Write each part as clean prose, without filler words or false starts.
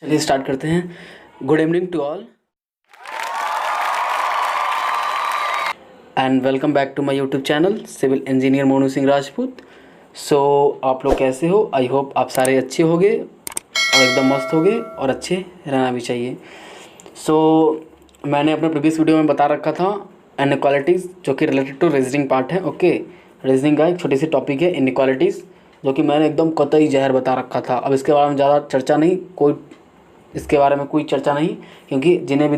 चलिए स्टार्ट करते हैं। Good evening to all and welcome back to my YouTube channel civil engineer Monu Singh Rajput. So आप लोग कैसे हो? आई होप आप सारे अच्छे होंगे और एकदम मस्त होंगे और अच्छे रहना भी चाहिए। मैंने अपने प्रीवियस वीडियो में बता रखा था इनइक्वालिटीज़ जो कि रिलेटेड टू रीजनिंग पार्ट है। ओके, रीजनिंग का एक छोटी सी टॉपिक है इनइक्वालिटीज़, जो कि मैंने एकदम कतई जहर बता रखा था। अब इसके बारे में ज़्यादा चर्चा नहीं, इसके बारे में कोई चर्चा नहीं, क्योंकि जिन्हें भी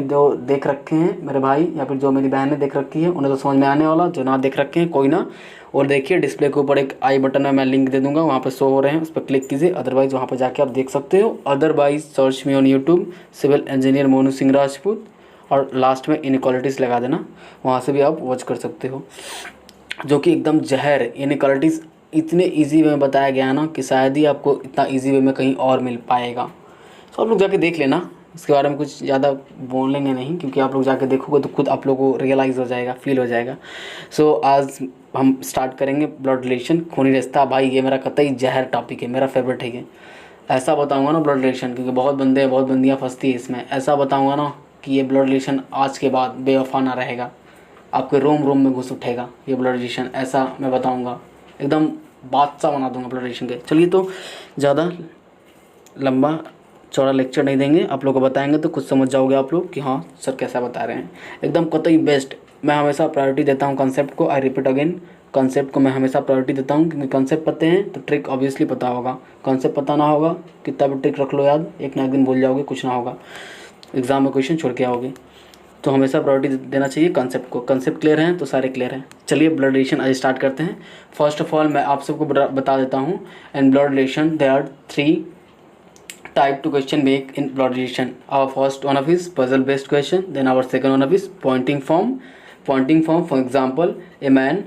जो देख रखे हैं मेरे भाई या फिर जो मेरी बहन ने देख रखी है उन्हें तो समझ में आने वाला। जो ना देख रखे हैं कोई ना, और देखिए डिस्प्ले के ऊपर एक आई बटन में मैं लिंक दे दूंगा, वहाँ पर शो हो रहे हैं, उस पर क्लिक कीजिए। अदरवाइज़ वहाँ पर जाके आप देख सकते हो। Otherwise search me on YouTube civil engineer Monu Singh Rajput और लास्ट में इनइक्वालिटीज़ लगा देना, वहाँ से भी आप वॉच कर सकते हो। जो कि एकदम जहर इनइक्वालिटीज़ इतने ईजी वे में बताया गया है ना कि शायद ही आपको इतना ईजी वे में कहीं और मिल पाएगा। तो आप लोग जाके देख लेना, इसके बारे में कुछ ज़्यादा बोलेंगे नहीं, क्योंकि आप लोग जाके देखोगे तो खुद आप लोगों को रियलाइज़ हो जाएगा, फील हो जाएगा। आज हम स्टार्ट करेंगे ब्लड रिलेशन, खूनी रिश्ता। भाई ये मेरा कतई जहर टॉपिक है, मेरा फेवरेट है ये। ऐसा बताऊंगा ना ब्लड रिलेशन, क्योंकि बहुत बंदियाँ फंसती है इसमें। ऐसा बताऊंगा ना कि ये ब्लड रिलेशन आज के बाद बेवफा ना रहेगा, आपके रोम रोम में घुस उठेगा ये ब्लड रिलेशन। ऐसा मैं बताऊँगा, एकदम बादशाह बना दूंगा ब्लड रिलेशन के। चलिए, तो ज़्यादा लंबा चौड़ा लेक्चर नहीं देंगे, आप लोग को बताएंगे तो कुछ समझ जाओगे आप लोग कि हाँ सर कैसा बता रहे हैं। एकदम कतई बेस्ट। मैं हमेशा प्रायोरिटी देता हूँ कंसेप्ट को। आई रिपीट अगेन, कंसेप्ट को मैं हमेशा प्रायोरिटी देता हूँ, क्योंकि कंसेप्ट पते हैं तो ट्रिक ऑब्वियसली पता होगा। कंसेप्ट पता ना होगा, कितना भी ट्रिक रख लो याद, एक ना एक दिन भूल जाओगे, कुछ ना होगा, एग्जाम में क्वेश्चन छोड़ के आओगे। तो हमेशा प्रायोरिटी देना चाहिए कंसेप्ट को। कंसेप्ट क्लियर हैं तो सारे क्लियर हैं। चलिए ब्लड रिलेशन आज स्टार्ट करते हैं। फर्स्ट ऑफ ऑल मैं आप सबको बता देता हूँ, in blood relation there are 3 type to question make in blood relation. Our first one of is puzzle based question, then our second one of is pointing form. For example, a man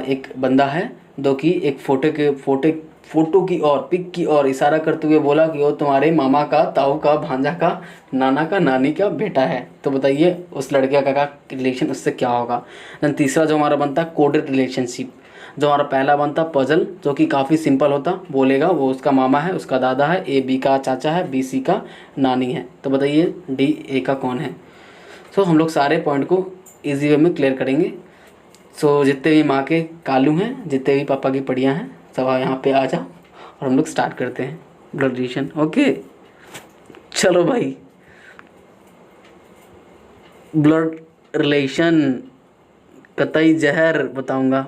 एक बंदा है जो कि एक photo की और pick की और इशारा करते हुए बोला कि वो तुम्हारे मामा का, ताऊ का, भांजा का, नाना का, नानी का बेटा है। तो बताइए उस लड़के का रिलेशन उससे क्या होगा। देन तीसरा जो हमारा बनता है कोडेड रिलेशनशिप। जो हमारा पहला बनता पजल, जो कि काफ़ी सिंपल होता, बोलेगा वो उसका मामा है, उसका दादा है, ए बी का चाचा है, बी सी का नानी है। तो बताइए डी ए का कौन है। हम लोग सारे पॉइंट को इजी वे में क्लियर करेंगे। जितने भी माँ के कालू हैं, जितने भी पापा की पड़ियाँ हैं, सब यहाँ पे आ जाओ और हम लोग स्टार्ट करते हैं ब्लड रिलेशन। ओके चलो भाई, ब्लड रिलेशन कतई जहर बताऊँगा।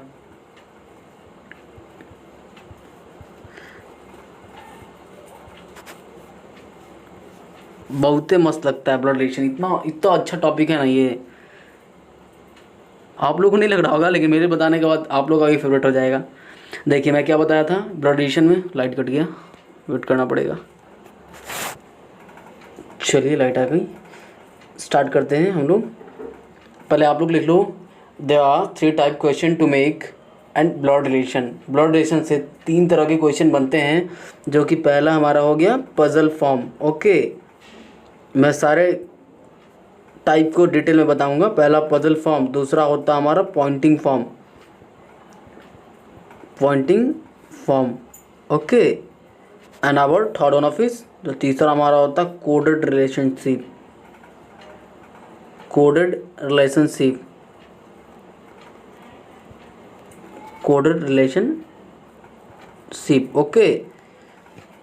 बहुते मस्त लगता है ब्लड रिलेशन, इतना अच्छा टॉपिक है ना ये। आप लोगों को नहीं लग रहा होगा, लेकिन मेरे बताने के बाद आप लोगों का भी फेवरेट हो जाएगा। देखिए मैं क्या बताया था ब्लड रिलेशन में। लाइट कट गया, वेट करना पड़ेगा। चलिए लाइट आ गई, स्टार्ट करते हैं हम लोग। पहले आप लोग लिख लो, there are 3 type question to make and blood relation. Blood relation से 3 तरह के क्वेश्चन बनते हैं, जो कि पहला हमारा हो गया पजल फॉर्म। ओके, मैं सारे टाइप को डिटेल में बताऊंगा। पहला पजल फॉर्म, दूसरा होता हमारा pointing form. Okay, and our third one of is, जो तीसरा हमारा होता कोडेड रिलेशनशिप। ओके,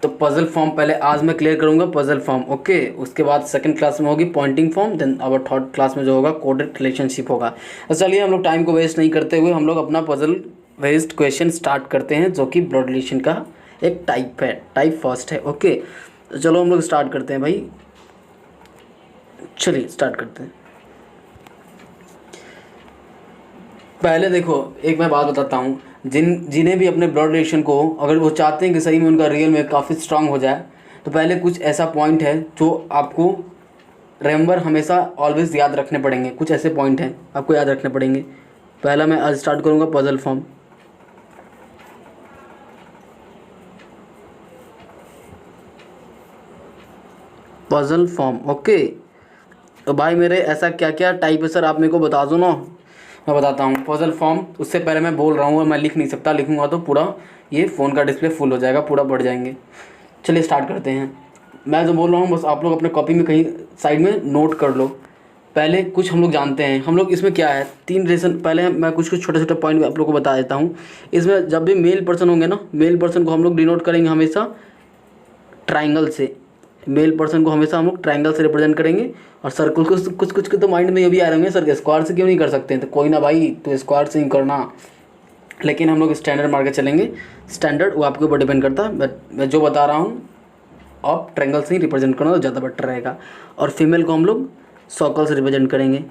तो पजल फॉर्म पहले आज मैं क्लियर करूंगा, पजल फॉर्म। ओके, उसके बाद सेकंड क्लास में होगी पॉइंटिंग फॉर्म, देन अब थर्ड क्लास में जो होगा कोडेड रिलेशनशिप होगा। तो चलिए हम लोग टाइम को वेस्ट नहीं करते हुए हम लोग अपना पजल बेस्ड क्वेश्चन स्टार्ट करते हैं, जो कि ब्लड रिलेशन का एक टाइप है, टाइप फर्स्ट है। ओके, तो चलो हम लोग स्टार्ट करते हैं भाई। चलिए स्टार्ट करते हैं। पहले देखो एक मैं बात बताता हूँ, जिन्हें भी अपने ब्लड रिलेशन को अगर वो चाहते हैं कि सही में उनका रियल में काफ़ी स्ट्रांग हो जाए, तो पहले कुछ ऐसा पॉइंट है जो आपको रिमेंबर हमेशा ऑलवेज याद रखने पड़ेंगे। कुछ ऐसे पॉइंट हैं आपको याद रखने पड़ेंगे। पहला मैं आज स्टार्ट करूँगा पजल फॉर्म। ओके, तो भाई मेरे ऐसा क्या क्या टाइप है सर, आप मेरे को बता दो ना, मैं बताता हूँ। पजल फॉर्म, उससे पहले मैं बोल रहा हूँ और मैं लिख नहीं सकता, लिखूंगा तो पूरा ये फ़ोन का डिस्प्ले फुल हो जाएगा, पूरा बढ़ जाएंगे। चलिए स्टार्ट करते हैं। मैं जो बोल रहा हूँ बस आप लोग अपने कॉपी में कहीं साइड में नोट कर लो। पहले कुछ हम लोग जानते हैं, हम लोग इसमें क्या है 3 रिलेशन, पहले मैं कुछ कुछ छोटे छोटे पॉइंट आप लोग को बता देता हूँ। इसमें जब भी मेल पर्सन होंगे ना, मेल पर्सन को हम लोग डिनोट करेंगे हमेशा ट्राइंगल से। मेल पर्सन को हमेशा हम लोग ट्राइंगल से रिप्रेजेंट करेंगे। और सर्कल को कुछ कुछ के तो माइंड में ये भी आ रहे होंगे, सर स्क्वायर से क्यों नहीं कर सकते हैं? तो कोई ना भाई, तो स्क्वायर से ही करना, लेकिन हम लोग स्टैंडर्ड मार के चलेंगे। स्टैंडर्ड वो आपके ऊपर डिपेंड करता है, बट मैं जो बता रहा हूँ आप ट्रायंगल से ही रिप्रेजेंट करना तो ज़्यादा बेटर रहेगा। और फीमेल को हम लोग सर्कल से रिप्रेजेंट करेंगे,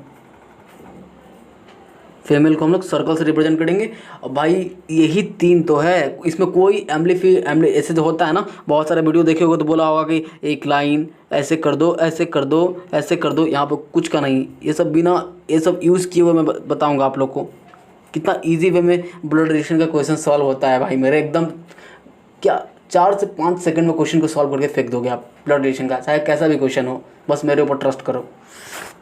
फीमेल को हम लोग सर्कल से रिप्रेजेंट करेंगे। और भाई यही 3 तो है, इसमें कोई एम्पली ऐसे जो होता है ना, बहुत सारे वीडियो देखे होगे तो बोला होगा कि एक लाइन ऐसे कर दो, ऐसे कर दो, ऐसे कर दो, यहाँ पर कुछ का नहीं। ये सब बिना ये सब यूज़ किए हुए मैं बताऊँगा आप लोग को कितना ईजी वे में ब्लड रिलेशन का क्वेश्चन सॉल्व होता है। भाई मेरे एकदम क्या 4 से 5 सेकंड में क्वेश्चन को सॉल्व करके फेंक दोगे आप ब्लड रिलेशन का, चाहे कैसा भी क्वेश्चन हो, बस मेरे ऊपर ट्रस्ट करो।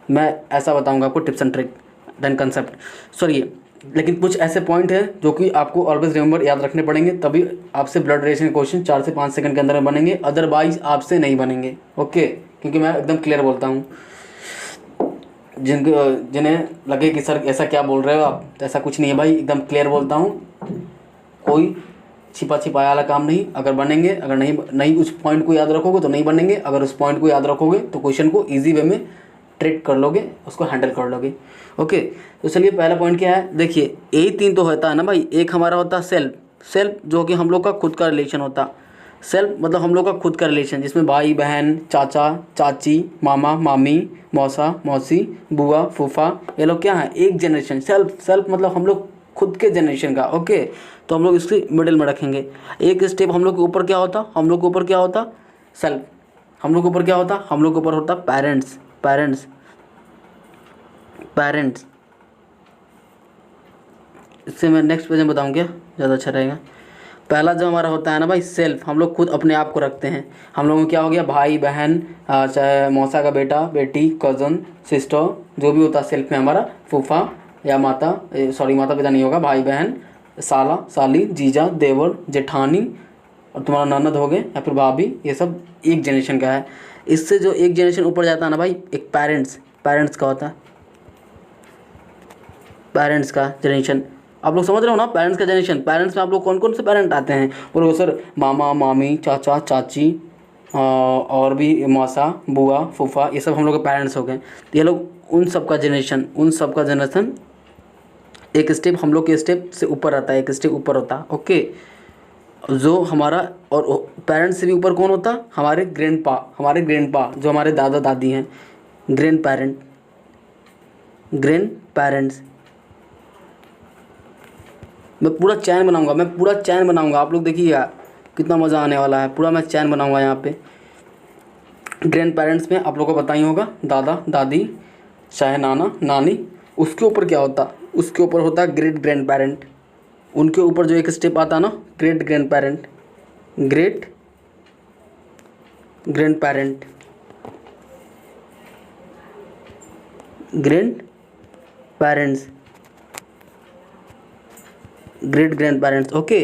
मैं ऐसा बताऊंगा आपको tips and trick then concept sorry. लेकिन कुछ ऐसे पॉइंट हैं जो कि आपको ऑलवेज रिमेंबर याद रखने पड़ेंगे, तभी आपसे ब्लड रिलेशन के क्वेश्चन 4 से 5 सेकंड के अंदर में बनेंगे, अदरवाइज आपसे नहीं बनेंगे। ओके, क्योंकि मैं एकदम क्लियर बोलता हूँ। जिन्हें लगे कि सर ऐसा क्या बोल रहे हो आप, तो ऐसा कुछ नहीं है भाई, एकदम क्लियर बोलता हूँ। कोई छिपा छिपाया वाला काम नहीं। अगर बनेंगे, अगर नहीं उस पॉइंट को याद रखोगे तो नहीं बनेंगे, अगर उस पॉइंट को याद रखोगे तो क्वेश्चन को ईजी वे में ट्रीट कर लोगे, उसको हैंडल कर लोगे। ओके, तो चलिए पहला पॉइंट क्या है, देखिए यही 3 तो होता है ना भाई। एक हमारा होता है सेल्फ, सेल्फ जो कि हम लोग का खुद का रिलेशन होता। सेल्फ मतलब हम लोग का खुद का रिलेशन, जिसमें भाई बहन, चाचा चाची, मामा मामी, मौसा मौसी, बुआ फूफा, ये लोग क्या है एक जनरेशन। सेल्फ सेल्फ मतलब हम लोग खुद के जनरेशन का। ओके, तो हम लोग इसके मिडिल में रखेंगे। एक स्टेप हम लोग के ऊपर क्या होता, हम लोग के ऊपर क्या होता सेल्फ, हम लोग के ऊपर क्या होता, हम लोग के ऊपर होता पेरेंट्स, पेरेंट्स पेरेंट्स। इससे मैं नेक्स्ट पेज में बताऊँ क्या ज़्यादा अच्छा रहेगा। पहला जो हमारा होता है ना भाई सेल्फ, हम लोग खुद अपने आप को रखते हैं। हम लोगों को क्या हो गया, भाई बहन, चाहे मौसा का बेटा बेटी, कज़न सिस्टर, जो भी होता है सेल्फ में हमारा, फूफा या माता, सॉरी माता पिता नहीं होगा, भाई बहन, साला साली, जीजा देवर जेठानी, और तुम्हारा ननद हो गए या फिर भाभी, ये सब एक जनरेशन का है। इससे जो एक जनरेशन ऊपर जाता है ना भाई, एक पेरेंट्स, पेरेंट्स का होता है, पेरेंट्स का जनरेशन। आप लोग समझ रहे हो ना, पेरेंट्स का जनरेशन। पेरेंट्स में आप लोग कौन कौन से पेरेंट आते हैं, बोलो सर मामा मामी चाचा चाची, और भी मौसा बुआ फूफा, ये सब हम लोग के पेरेंट्स हो गए। तो ये लोग उन सब का जनरेशन, उन सब का जनरेशन एक स्टेप हम लोग के स्टेप से ऊपर आता है, एक स्टेप ऊपर होता है। ओके, जो हमारा और पेरेंट्स से भी ऊपर कौन होता, हमारे ग्रैंडपा, हमारे ग्रैंडपा जो हमारे दादा दादी हैं, ग्रैंड पेरेंट, ग्रैंड पेरेंट्स। मैं पूरा चैन बनाऊंगा, मैं पूरा चैन बनाऊंगा, आप लोग देखिएगा कितना मज़ा आने वाला है। पूरा मैं चैन बनाऊंगा यहाँ पे। ग्रैंड पेरेंट्स में आप लोगों को पता ही होगा, दादा दादी चाहे नाना नानी। उसके ऊपर क्या होता, उसके ऊपर होता है ग्रेट ग्रैंड पेरेंट। उनके ऊपर जो एक स्टेप आता ना, great grand parent, great grand parent, grand parents, great grand parents. Okay,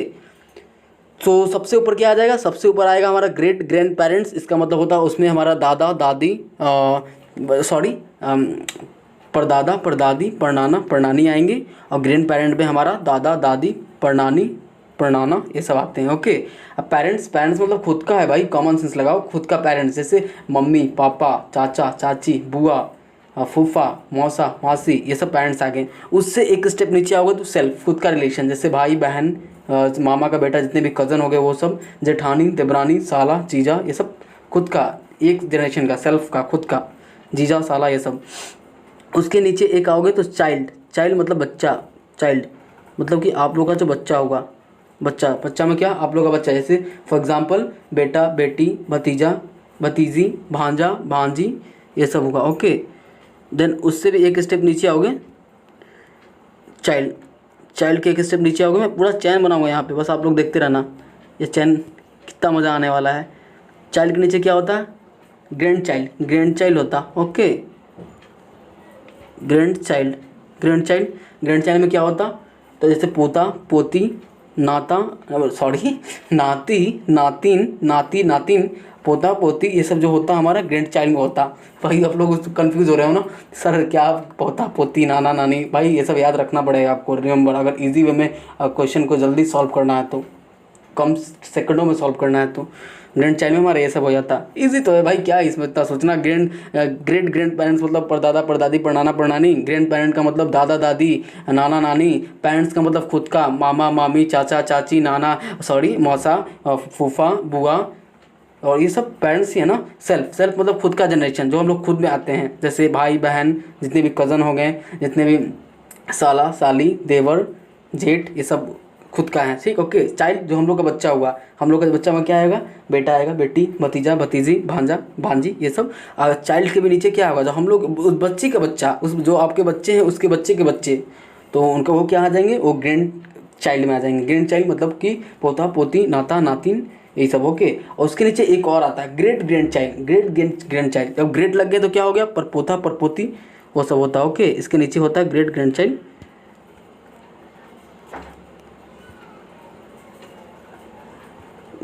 तो सबसे ऊपर क्या आ जाएगा, सबसे ऊपर आएगा हमारा ग्रेट ग्रैंड पेरेंट्स। इसका मतलब होता है उसमें हमारा दादा दादी, सॉरी परदादा परदादी परनाना परनानी आएंगे। और ग्रैंड पेरेंट में हमारा दादा दादी परनानी परनाना ये सब आते हैं। ओके, अब पेरेंट्स, पेरेंट्स मतलब खुद का है भाई, कॉमन सेंस लगाओ, खुद का पेरेंट्स, जैसे मम्मी पापा चाचा चाची बुआ फूफा मौसा मासी, ये सब पेरेंट्स आ गए। उससे एक स्टेप नीचे आओगे तो सेल्फ, खुद का रिलेशन, जैसे भाई बहन, मामा का बेटा, जितने भी कज़न हो गए वो सब, जेठानी देवरानी साला जीजा, ये सब खुद का एक जनरेशन का, सेल्फ का, खुद का, जीजा साला ये सब। उसके नीचे एक आओगे तो चाइल्ड, चाइल्ड मतलब बच्चा, चाइल्ड मतलब कि आप लोग का जो बच्चा होगा, बच्चा, बच्चा में क्या आप लोग का बच्चा, जैसे फॉर एग्जांपल बेटा बेटी भतीजा भतीजी भांजा भांजी, ये सब होगा। ओके, देन उससे भी एक स्टेप नीचे आओगे चाइल्ड, चाइल्ड के एक स्टेप नीचे आओगे। मैं पूरा चैन बनाऊंगा यहाँ पे, बस आप लोग देखते रहना, ये चैन कितना मज़ा आने वाला है। चाइल्ड के नीचे क्या होता है, ग्रैंड चाइल्ड, ग्रैंड चाइल्ड होता। Okay, grand child, grand child, grand child में क्या होता, तो जैसे पोता पोती नाता, सॉरी नाती नातिन नाती नातिन, पोता पोती ये सब जो होता हमारा ग्रैंड चाइल्ड में होता। भाई आप लोग कंफ्यूज हो रहे हो ना, सर क्या पोता पोती नाना नानी, भाई ये सब याद रखना पड़ेगा आपको। रिमेंबर, अगर इजी वे में क्वेश्चन को जल्दी सॉल्व करना है तो, कम सेकंडों में सॉल्व करना है तो ग्रैंड चाइल्ड में हमारा ये सब हो जाता। इजी तो है भाई, क्या है इसमें इतना सोचना। ग्रेट ग्रैंड पेरेंट्स मतलब परदादा परदादी परनाना परनानी। ग्रैंड पेरेंट का मतलब दादा दादी नाना नानी। पेरेंट्स का मतलब खुद का मामा मामी चाचा चाची नाना मौसा फूफा बुआ, और ये सब पेरेंट्स ही है ना। सेल्फ, सेल्फ मतलब खुद का जनरेशन, जो हम लोग खुद में आते हैं, जैसे भाई बहन, जितने भी कज़न हो गए, जितने भी साला साली देवर जेठ, ये सब खुद का है, ठीक। ओके, चाइल्ड जो हम लोग का बच्चा हुआ, हम लोग का बच्चा में क्या आएगा, बेटा आएगा, बेटी, भतीजा भतीजी, भांजा भांजी, ये सब। चाइल्ड के भी नीचे क्या होगा, जो हम लोग उस बच्चे का बच्चा, उस जो आपके बच्चे हैं उसके बच्चे के बच्चे, तो उनका वो क्या आ जाएंगे, वो ग्रैंड चाइल्ड में आ जाएंगे। ग्रैंड चाइल्ड मतलब कि पोता पोती नाता नातिन ये सब। ओके, और उसके नीचे एक और आता है great grandchild. Great grand child, जब ग्रेट लग गए तो क्या हो गया, परपोता परपोती वो सब होता है। ओके, इसके नीचे होता है great grandchild.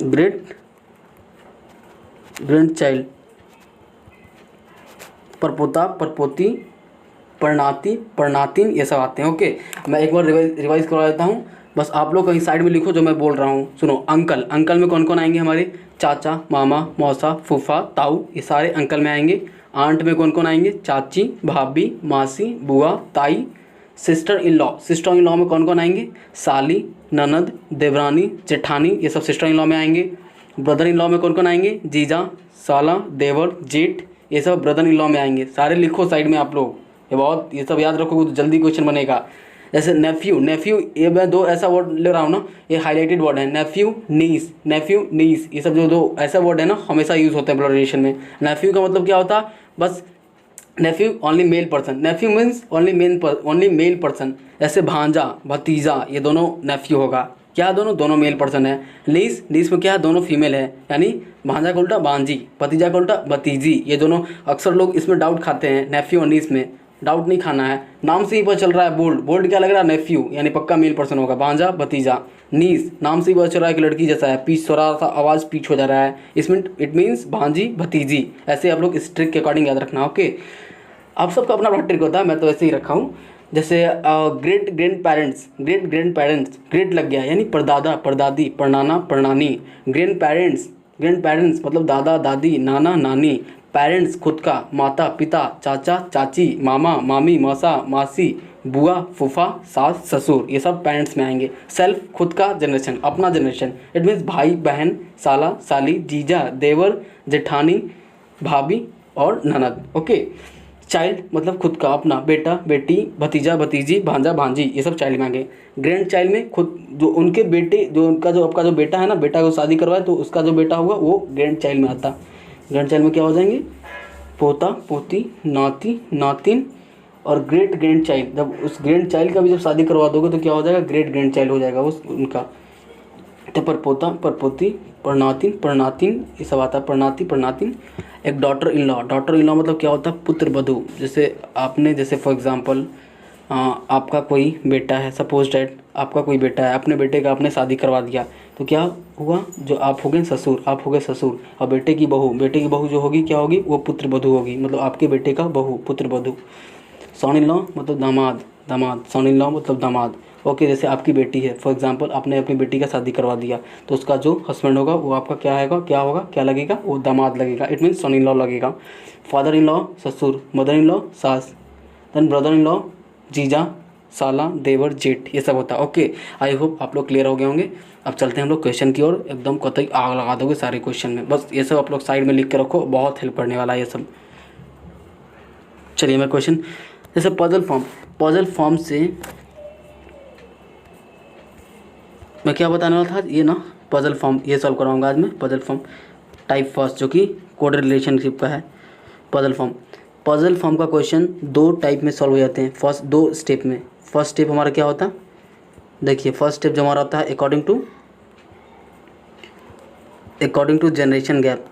Great grandchild, परपोता परपोती परनाती परनातिन ये सब आते हैं। ओके, मैं एक बार रिवाइज करवा देता हूँ, बस आप लोग कहीं साइड में लिखो जो मैं बोल रहा हूँ। सुनो, अंकल, अंकल में कौन कौन आएंगे हमारे, चाचा मामा मौसा फूफा ताऊ, ये सारे अंकल में आएंगे। आंट में कौन कौन आएंगे, चाची भाभी मासी बुआ ताई। Sister in law, sister in law में कौन कौन आएंगे, साली ननद देवरानी जेठानी, ये सब सिस्टर इन लॉ में आएंगे। ब्रदर इन लॉ में कौन कौन आएंगे, जीजा साला देवर जेठ, ये सब ब्रदर इन लॉ में आएंगे। सारे लिखो साइड में आप लोग, ये सब याद रखोगे तो जल्दी क्वेश्चन बनेगा। जैसे नेफ्यू, नेफ्यू ये मैं दो ऐसा वर्ड ले रहा हूँ ना, ये हाईलाइटेड वर्ड है, नेफ्यू नीस, नेफ्यू नीस, ये सब जो दो ऐसा वर्ड है ना हमेशा यूज़ होते हैं प्लुरलाइजेशन में। नेफ्यू का मतलब क्या होता है, बस nephew only male person, nephew means only male person. जैसे भांजा भतीजा ये दोनों नेफ्यू होगा, क्या दोनों मेल पर्सन है। नीस, नीस में क्या है, दोनों फीमेल है, यानी भांजा का उल्टा भांजी, भतीजा का उल्टा भतीजी, ये दोनों। अक्सर लोग इसमें डाउट खाते हैं, नेफ्यू और नीस में डाउट नहीं खाना है, नाम से ही पता चल रहा है। बोल्ड, बोल्ड क्या लग रहा है, नेफ्यू यानी पक्का मेल पर्सन होगा। भांजा भतीजा, नीस नाम से ही पता चल रहा है कि लड़की जैसा है, पीछ थोड़ा सा आवाज़ पीछ हो जा रहा है, इसमें इट मीन्स भांजी भतीजी। ऐसे आप लोग इस ट्रिक के अकॉर्डिंग याद रखना। ओके, आप सबका अपना अपना ट्रिक होता है, मैं तो ऐसे ही रखा हूँ। जैसे great grand parents, great grand parents, great लग गया यानी परदादा परदादी परनाना परनानी। ग्रैंड पेरेंट्स, ग्रैंड पेरेंट्स मतलब दादा दादी नाना नानी। पेरेंट्स खुद का, माता पिता चाचा चाची मामा मामी मौसा मासी बुआ फूफा सास ससुर, ये सब पेरेंट्स में आएंगे। सेल्फ खुद का जनरेशन, अपना जनरेशन, इट मीन्स भाई बहन साला साली जीजा देवर जेठानी भाभी और ननद। ओके, चाइल्ड मतलब खुद का अपना, बेटा बेटी भतीजा भतीजी भांजा भांजी, ये सब चाइल्ड में आएंगे। ग्रैंड चाइल्ड में खुद जो उनके बेटे, जो उनका जो आपका जो बेटा है ना, बेटा को शादी करवाए तो उसका जो बेटा होगा वो ग्रैंड चाइल्ड में आता। ग्रैंड चाइल्ड में क्या हो जाएंगे, पोता पोती नाती नातिन और ग्रेट ग्रैंड चाइल्ड। जब उस ग्रैंड चाइल्ड का भी जब शादी करवा दोगे तो क्या हो जाएगा, ग्रेट ग्रैंड चाइल्ड हो जाएगा उस उनका। तो परपोता परपोती परनातिन परनातिन ये सब आता है, परनाती परनातिन। एक daughter in law, daughter in law मतलब क्या होता है, पुत्र वधू। जैसे आपने, जैसे फॉर एग्जांपल आपका कोई बेटा है, सपोज डैट आपका कोई बेटा है, अपने बेटे का आपने शादी करवा दिया तो क्या हुआ, जो आप हो गए ससुर, आप हो गए ससुर। और बेटे की बहू जो होगी क्या होगी, वो पुत्र वधू होगी, मतलब आपके बेटे का बहू पुत्र वधू। सन इन लॉ मतलब दामाद, दामाद सन इन लॉ मतलब दामाद। ओके, जैसे आपकी बेटी है, फॉर एग्जांपल आपने अपनी बेटी का शादी करवा दिया तो उसका जो हस्बैंड होगा वो आपका क्या लगेगा, वो दामाद लगेगा, it means son in law लगेगा। फादर इन लॉ ससुर, मदर इन लॉ सास, देन ब्रदर इन लॉ जीजा साला देवर जेठ, ये सब होता है। ओके, आई होप आप लोग क्लियर हो गए होंगे। अब चलते हैं हम लोग क्वेश्चन की ओर, एकदम कतई आग लगा दोगे सारे क्वेश्चन में। बस ये सब आप लोग साइड में लिख के रखो, बहुत हेल्प करने वाला है ये सब। चलिए मैं क्वेश्चन, जैसे पजल फॉर्म से मैं क्या बताने वाला था, ये ना पजल फॉर्म ये सॉल्व कराऊंगा आज मैं। पजल फॉर्म टाइप फर्स्ट जो कि कोडेड रिलेशनशिप का है। पजल फॉर्म का क्वेश्चन दो टाइप में सॉल्व हो जाते हैं, फर्स्ट दो स्टेप में। फर्स्ट स्टेप हमारा क्या होता है, देखिए फर्स्ट स्टेप जो हमारा होता है according to generation gap.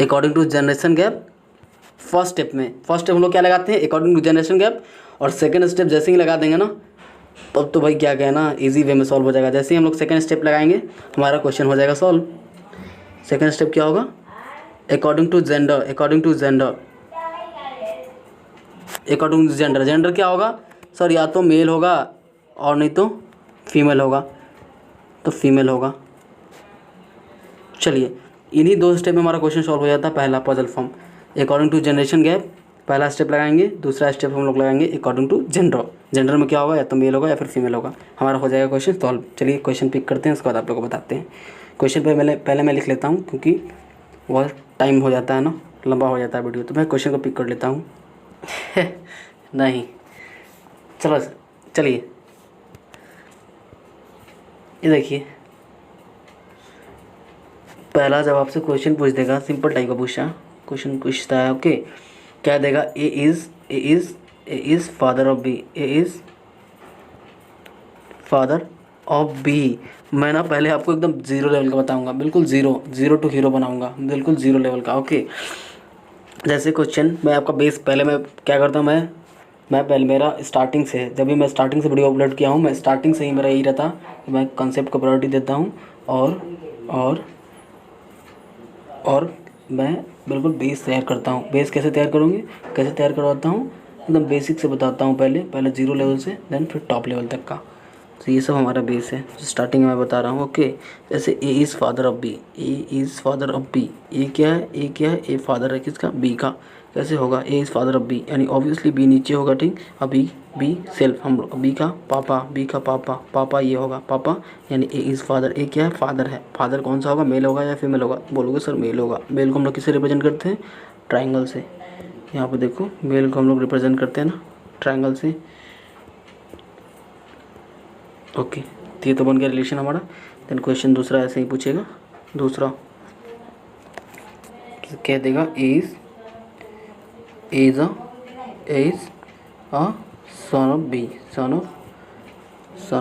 According to generation gap first step हम लोग क्या लगाते हैं, अकॉर्डिंग टू जनरेशन गैप। और सेकेंड स्टेप जैसे ही लगा देंगे ना, तब तो भाई क्या कहना, इजी वे में सॉल्व हो जाएगा। जैसे ही हम लोग सेकंड स्टेप लगाएंगे हमारा क्वेश्चन हो जाएगा सॉल्व। सेकंड स्टेप क्या होगा, according to gender, according to gender, according to gender. Gender क्या होगा सर, या तो मेल होगा और नहीं तो फीमेल होगा, तो फीमेल होगा। चलिए इन्हीं दो स्टेप में हमारा क्वेश्चन सॉल्व हो जाता है। पहला puzzle form according to generation gap, पहला स्टेप लगाएंगे। दूसरा स्टेप हम लोग लगाएंगे अकॉर्डिंग टू जेंडर। जेंडर में क्या होगा, या तो मेल होगा या फिर फीमेल होगा। हमारा हो जाएगा क्वेश्चन सॉल्व। चलिए क्वेश्चन पिक करते हैं, उसके बाद आप लोग को बताते हैं। क्वेश्चन पहले मैं लिख लेता हूँ, क्योंकि बहुत टाइम हो जाता है ना, लंबा हो जाता है वीडियो, तो मैं क्वेश्चन को पिक कर लेता हूँ। नहीं, चलिए ये देखिए, पहला जब आपसे क्वेश्चन पूछ देगा, सिंपल टाइप का क्वेश्चन पूछता है। ओके, क्या देगा, A is father of B, A is father of B. मैं ना पहले आपको एकदम ज़ीरो लेवल का बताऊंगा, बिल्कुल ज़ीरो टू हीरो बनाऊंगा, बिल्कुल ज़ीरो लेवल का। ओके, जैसे क्वेश्चन मैं आपका बेस, पहले मैं क्या करता हूँ, मैं पहले मेरा स्टार्टिंग से, जब भी मैं स्टार्टिंग से वीडियो अपलोड किया हूँ, मैं स्टार्टिंग से ही मेरा यही रहता कि मैं कंसेप्ट को प्रायोरिटी देता हूँ और मैं बिल्कुल बेस तैयार करता हूँ। बेस कैसे तैयार करवाता हूँ, एकदम बेसिक से बताता हूँ। पहले ज़ीरो लेवल से, देन फिर टॉप लेवल तक का। तो ये सब हमारा बेस है, स्टार्टिंग में मैं बता रहा हूँ। ओके, जैसे A is father of B, A is father of B. A क्या है, ए फादर है किसका, बी का। कैसे होगा, A is father of B, यानी ऑब्वियसली बी नीचे होगा, ठीक। अभी बी सेल्फ, हम लोग बी का पापा ये होगा पापा, यानी ए इज़ फादर। ए क्या है, फादर है। फादर कौन सा होगा, मेल होगा या फीमेल होगा, बोलोगे सर मेल होगा। मेल को हम लोग किससे रिप्रेजेंट करते हैं, ट्राइंगल से। यहाँ पे देखो, मेल को हम लोग रिप्रेजेंट करते हैं ना ट्राइंगल से। ओके, तो ये तो बन गया रिलेशन हमारा। देन क्वेश्चन दूसरा ऐसे ही पूछेगा। दूसरा कह देगा is a son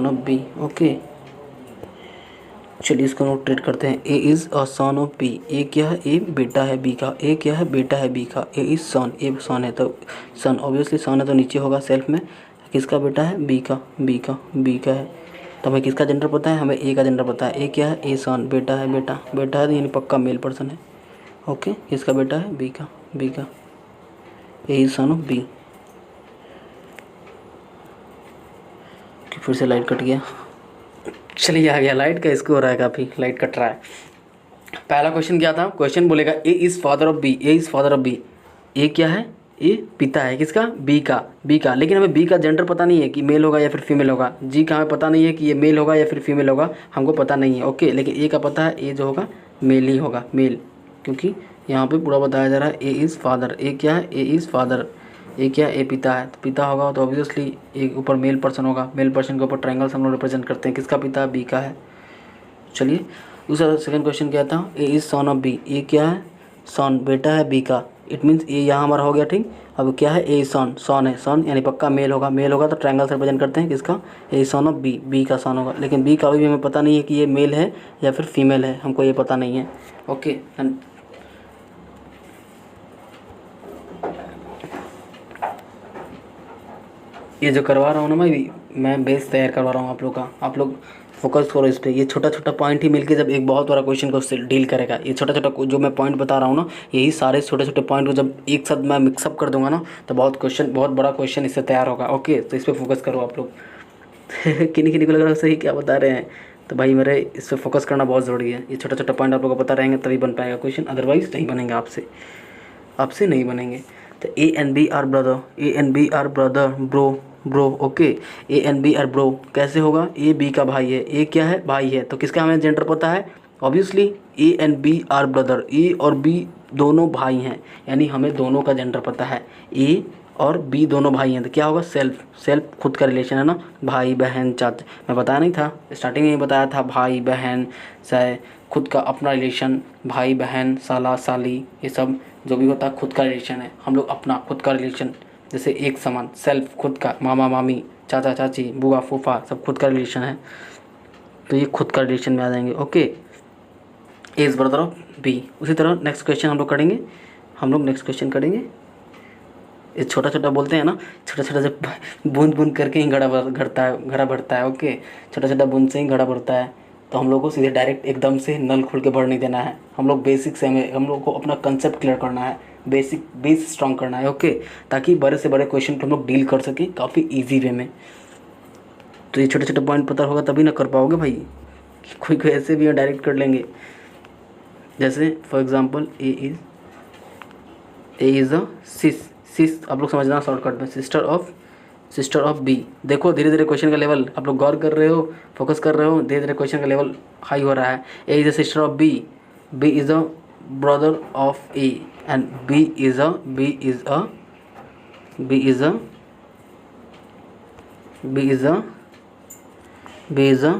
of B. Okay, चलिए इसको नोट ट्रेड करते हैं। A is a son of B. A क्या है, ए बेटा है बी का। ए क्या है, बेटा है बी का। ए इज़ सन, ए सन है, तो सन ऑब्वियसली सन है तो नीचे होगा सेल्फ में। किसका बेटा है, बी का है। तो हमें किसका जेंडर पता है, हमें ए का जेंडर पता है। ए क्या है, ए सन, बेटा है तो यानी पक्का मेल पर्सन है। ओके, किसका बेटा है, बी का। ए इज सन ऑफ बी। फिर से लाइट कट गया, चलिए आ गया लाइट का, इसको हो रहा है काफ़ी, लाइट कट रहा है। पहला क्वेश्चन क्या था, क्वेश्चन बोलेगा A is father of B. A is father of B, A क्या है, ए पिता है किसका, बी का। लेकिन हमें बी का जेंडर पता नहीं है कि मेल होगा या फिर फीमेल होगा। जी का हमें पता नहीं है कि ये मेल होगा या फिर फीमेल होगा, हमको पता नहीं है। ओके, लेकिन ए का पता है, ए जो होगा मेल ही होगा, मेल, क्योंकि यहाँ पे पूरा बताया जा रहा है ए इज़ फादर। ए क्या है, ए इज़ फादर। ए क्या है, ए पिता है, तो पिता होगा तो ऑब्वियसली एक ऊपर मेल पर्सन होगा। मेल पर्सन के ऊपर ट्रायंगल से हम लोग रिप्रेजेंट करते हैं। किसका पिता, बी का है। चलिए दूसरा सेकंड क्वेश्चन क्या था, A is son of B. A क्या है, सन, बेटा है बी का। इट मीन्स ये यहाँ हमारा हो गया, ठीक। अब क्या है, ए सन है, सन यानी पक्का मेल होगा तो ट्रायंगल से रिप्रेजेंट करते हैं किसका, ए सन ऑफ बी, बी का सन होगा। लेकिन बी का अभी भी हमें पता नहीं है कि ये मेल है या फिर फीमेल है, हमको ये पता नहीं है। ओके, ये जो करवा रहा हूँ ना मैं बेस तैयार करवा रहा हूँ आप लोग का। आप लोग फोकस करो इस पर। ये छोटा छोटा पॉइंट ही मिलके जब एक बहुत बड़ा क्वेश्चन को डील करेगा। ये छोटा छोटा जो मैं पॉइंट बता रहा हूँ ना, यही सारे छोटे छोटे पॉइंट को जब एक साथ मैं मिक्सअप कर दूंगा ना, तो बहुत बड़ा क्वेश्चन इससे तैयार होगा। ओके, तो इस पर फोकस करो आप लोग। किन्हीं को लग रहा है सही क्या बता रहे हैं, तो भाई मेरे इस पर फोकस करना बहुत ज़रूरी है। ये छोटा छोटा पॉइंट आप लोग को पता रहेंगे तभी बन पाएगा क्वेश्चन, अदरवाइज नहीं बनेंगे आपसे नहीं बनेंगे। तो A and B are brother, bro. Okay, A and B are bro कैसे होगा, ए बी का भाई है, ए क्या है, भाई है, तो किसका हमें जेंडर पता है, obviously A and B are brother. ए और बी दोनों भाई हैं, यानी हमें दोनों का जेंडर पता है। ए और बी दोनों भाई हैं, तो क्या होगा, सेल्फ खुद का रिलेशन है ना, भाई बहन चाचा। मैं बताया नहीं था, स्टार्टिंग में ही बताया था, भाई बहन से खुद का अपना रिलेशन, भाई बहन साला साली, ये सब जो भी होता है खुद का रिलेशन है। हम लोग अपना खुद का रिलेशन, जैसे एक समान, सेल्फ खुद का, मामा मामी चाचा चाची बुआ फूफा सब खुद का रिलेशन है, तो ये खुद का रिलेशन में आ जाएंगे। Okay, A is brother of B. उसी तरह नेक्स्ट क्वेश्चन हम लोग नेक्स्ट क्वेश्चन करेंगे। ये छोटा छोटा बोलते हैं ना, छोटा छोटा जब बूंद बूंद करके ही घड़ा भरता है। ओके, छोटा छोटा बूंद से ही घड़ा भरता है। तो हम लोग को सीधे डायरेक्ट एकदम से नल खोल के भर नहीं देना है। हम लोग बेसिक से हम लोग को अपना कंसेप्ट क्लियर करना है, बेस स्ट्रॉन्ग करना है। ओके, ताकि बड़े से बड़े क्वेश्चन को हम लोग डील कर सकें काफ़ी ईजी वे में। तो ये छोटे छोटे पॉइंट पता होगा तभी ना कर पाओगे भाई। कोई ऐसे भी डायरेक्ट कर लेंगे। जैसे for example A is a sis आप लोग समझना शॉर्टकट में, सिस्टर ऑफ बी। देखो धीरे धीरे क्वेश्चन का लेवल आप लोग गौर कर रहे हो, फोकस कर रहे हो, धीरे धीरे क्वेश्चन का लेवल हाई हो रहा है। A is a sister of B, B is a brother of A, and B is a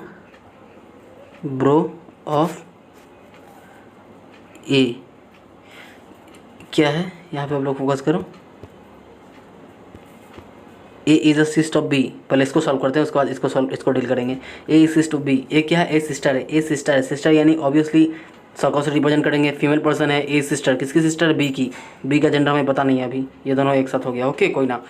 bro of A. क्या है यहाँ पे आप लोग फोकस करो। A is a sister of B, पहले इसको सॉल्व करते हैं, उसके बाद इसको डील करेंगे। ए is sister of B, A क्या है, ए सिस्टर है, ए सिस्टर है। सिस्टर यानी ऑब्वियसली सर्कल से रिप्रेजेंट करेंगे, फीमेल पर्सन है। ए सिस्टर किसकी सिस्टर है, बी की। बी का जेंडर हमें पता नहीं है अभी, ये दोनों एक साथ हो गया। ओके कोई ना।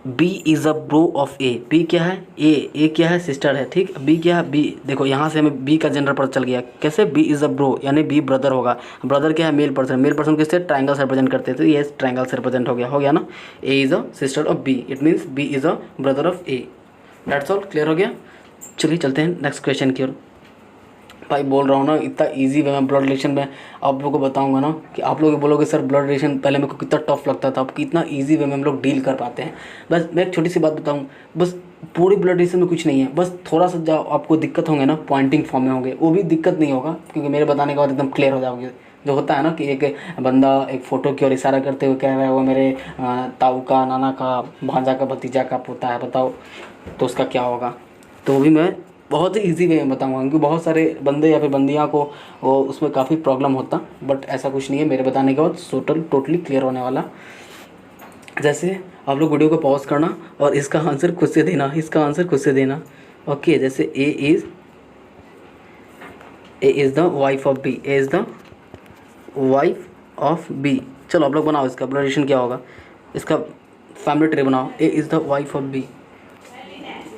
B is a bro of A, B क्या है, ए क्या है, सिस्टर है। ठीक, बी क्या है, बी। देखो यहाँ से हमें बी का जेंडर पता चल गया। कैसे, बी इज़ अ ब्रो यानी बी ब्रदर होगा। ब्रदर क्या है, मेल पर्सन। मेल पर्सन किससे, ट्रायंगल से रिप्रेजेंट करते थे, तो ये ट्रायंगल से रिप्रेजेंट हो गया ना। A is a sister of B, it means B is a brother of A. That's all, clear हो गया। चलिए चलते हैं नेक्स्ट क्वेश्चन की ओर। भाई बोल रहा हूँ ना, इतना इजी वे में ब्लड रिलेशन में आप लोगों को बताऊंगा ना कि आप लोग बोलोगे सर ब्लड रिलेशन पहले मेरे को कितना टफ लगता था, अब कितना इजी वे में हम लोग डील कर पाते हैं। बस मैं एक छोटी सी बात बताऊँ, बस पूरी ब्लड रिलेशन में कुछ नहीं है, बस थोड़ा सा जो आपको दिक्कत होंगे ना पॉइंटिंग फॉर्म में होंगे, वो भी दिक्कत नहीं होगा क्योंकि मेरे बताने के बाद एकदम क्लियर हो जाओगे। जो होता है ना कि एक बंदा एक फ़ोटो की ओर इशारा करते हुए कह रहा है वो मेरे ताऊ का, नाना का, भांजा का, भतीजा का पोता है, बताओ तो उसका क्या होगा। तो वो भी मैं बहुत ही ईजी वे में बताऊंगा क्योंकि बहुत सारे बंदे या फिर बंदियाँ को वो उसमें काफ़ी प्रॉब्लम होता, बट ऐसा कुछ नहीं है। मेरे बताने के बाद टोटली क्लियर होने वाला। जैसे आप लोग वीडियो को पॉज करना और इसका आंसर खुद से देना, ओके। जैसे A is the wife of B, A is the wife of B. चलो आप लोग बनाओ इसका ब्लड रिलेशन क्या होगा, इसका फैमिली ट्री बनाओ। A is the wife of B,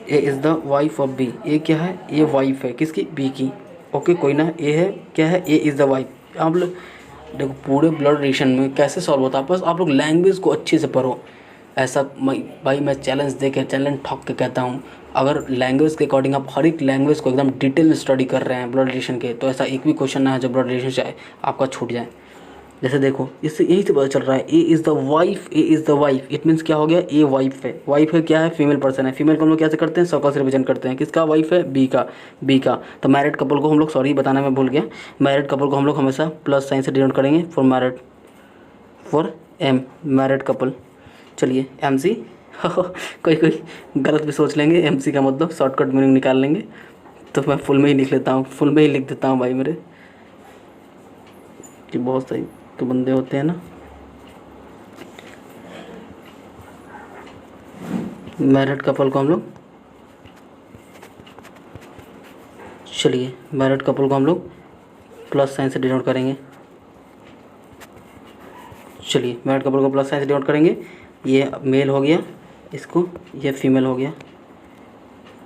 A is the wife of B. A क्या है, ये वाइफ है किसकी, बी की। ओके कोई ना, ए है क्या है, ए इज़ द वाइफ। आप लोग देखो पूरे ब्लड रिलेशन में कैसे सॉल्व होता है, बस आप लोग लैंग्वेज को अच्छे से पढ़ो। ऐसा भाई मैं चैलेंज ठोक के कहता हूँ, अगर लैंग्वेज के अकॉर्डिंग आप हर एक लैंग्वेज को एकदम डिटेल में स्टडी कर रहे हैं ब्लड रिलेशन के, तो ऐसा एक भी क्वेश्चन ना है जो ब्लड रिलेशन से आपका छूट जाए। जैसे देखो इससे यही से पता चल रहा है, A is the wife, it means क्या हो गया, ए वाइफ है क्या है, फीमेल पर्सन है। फीमेल को हम लोग कैसे करते हैं, सर्कल से रिप्रेजेंट करते हैं, किसका वाइफ है, बी का। तो मैरिड कपल को हम लोग, सॉरी बताना मैं भूल गया, मैरिड कपल को हम लोग हमेशा प्लस साइन से डिनोट करेंगे फॉर मैरिड कपल। चलिए MC कोई गलत भी सोच लेंगे, MC का मतलब शॉर्टकट मीनिंग निकाल लेंगे, तो मैं फुल में ही लिख देता हूँ भाई मेरे कि बहुत सही तो बंदे होते हैं ना। मैरिड कपल को हम लोग, चलिए मैरिड कपल को हम लोग प्लस साइन से डिनोट करेंगे। चलिए मैरिड कपल को प्लस साइन से डिनोट करेंगे, ये मेल हो गया, इसको ये फीमेल हो गया।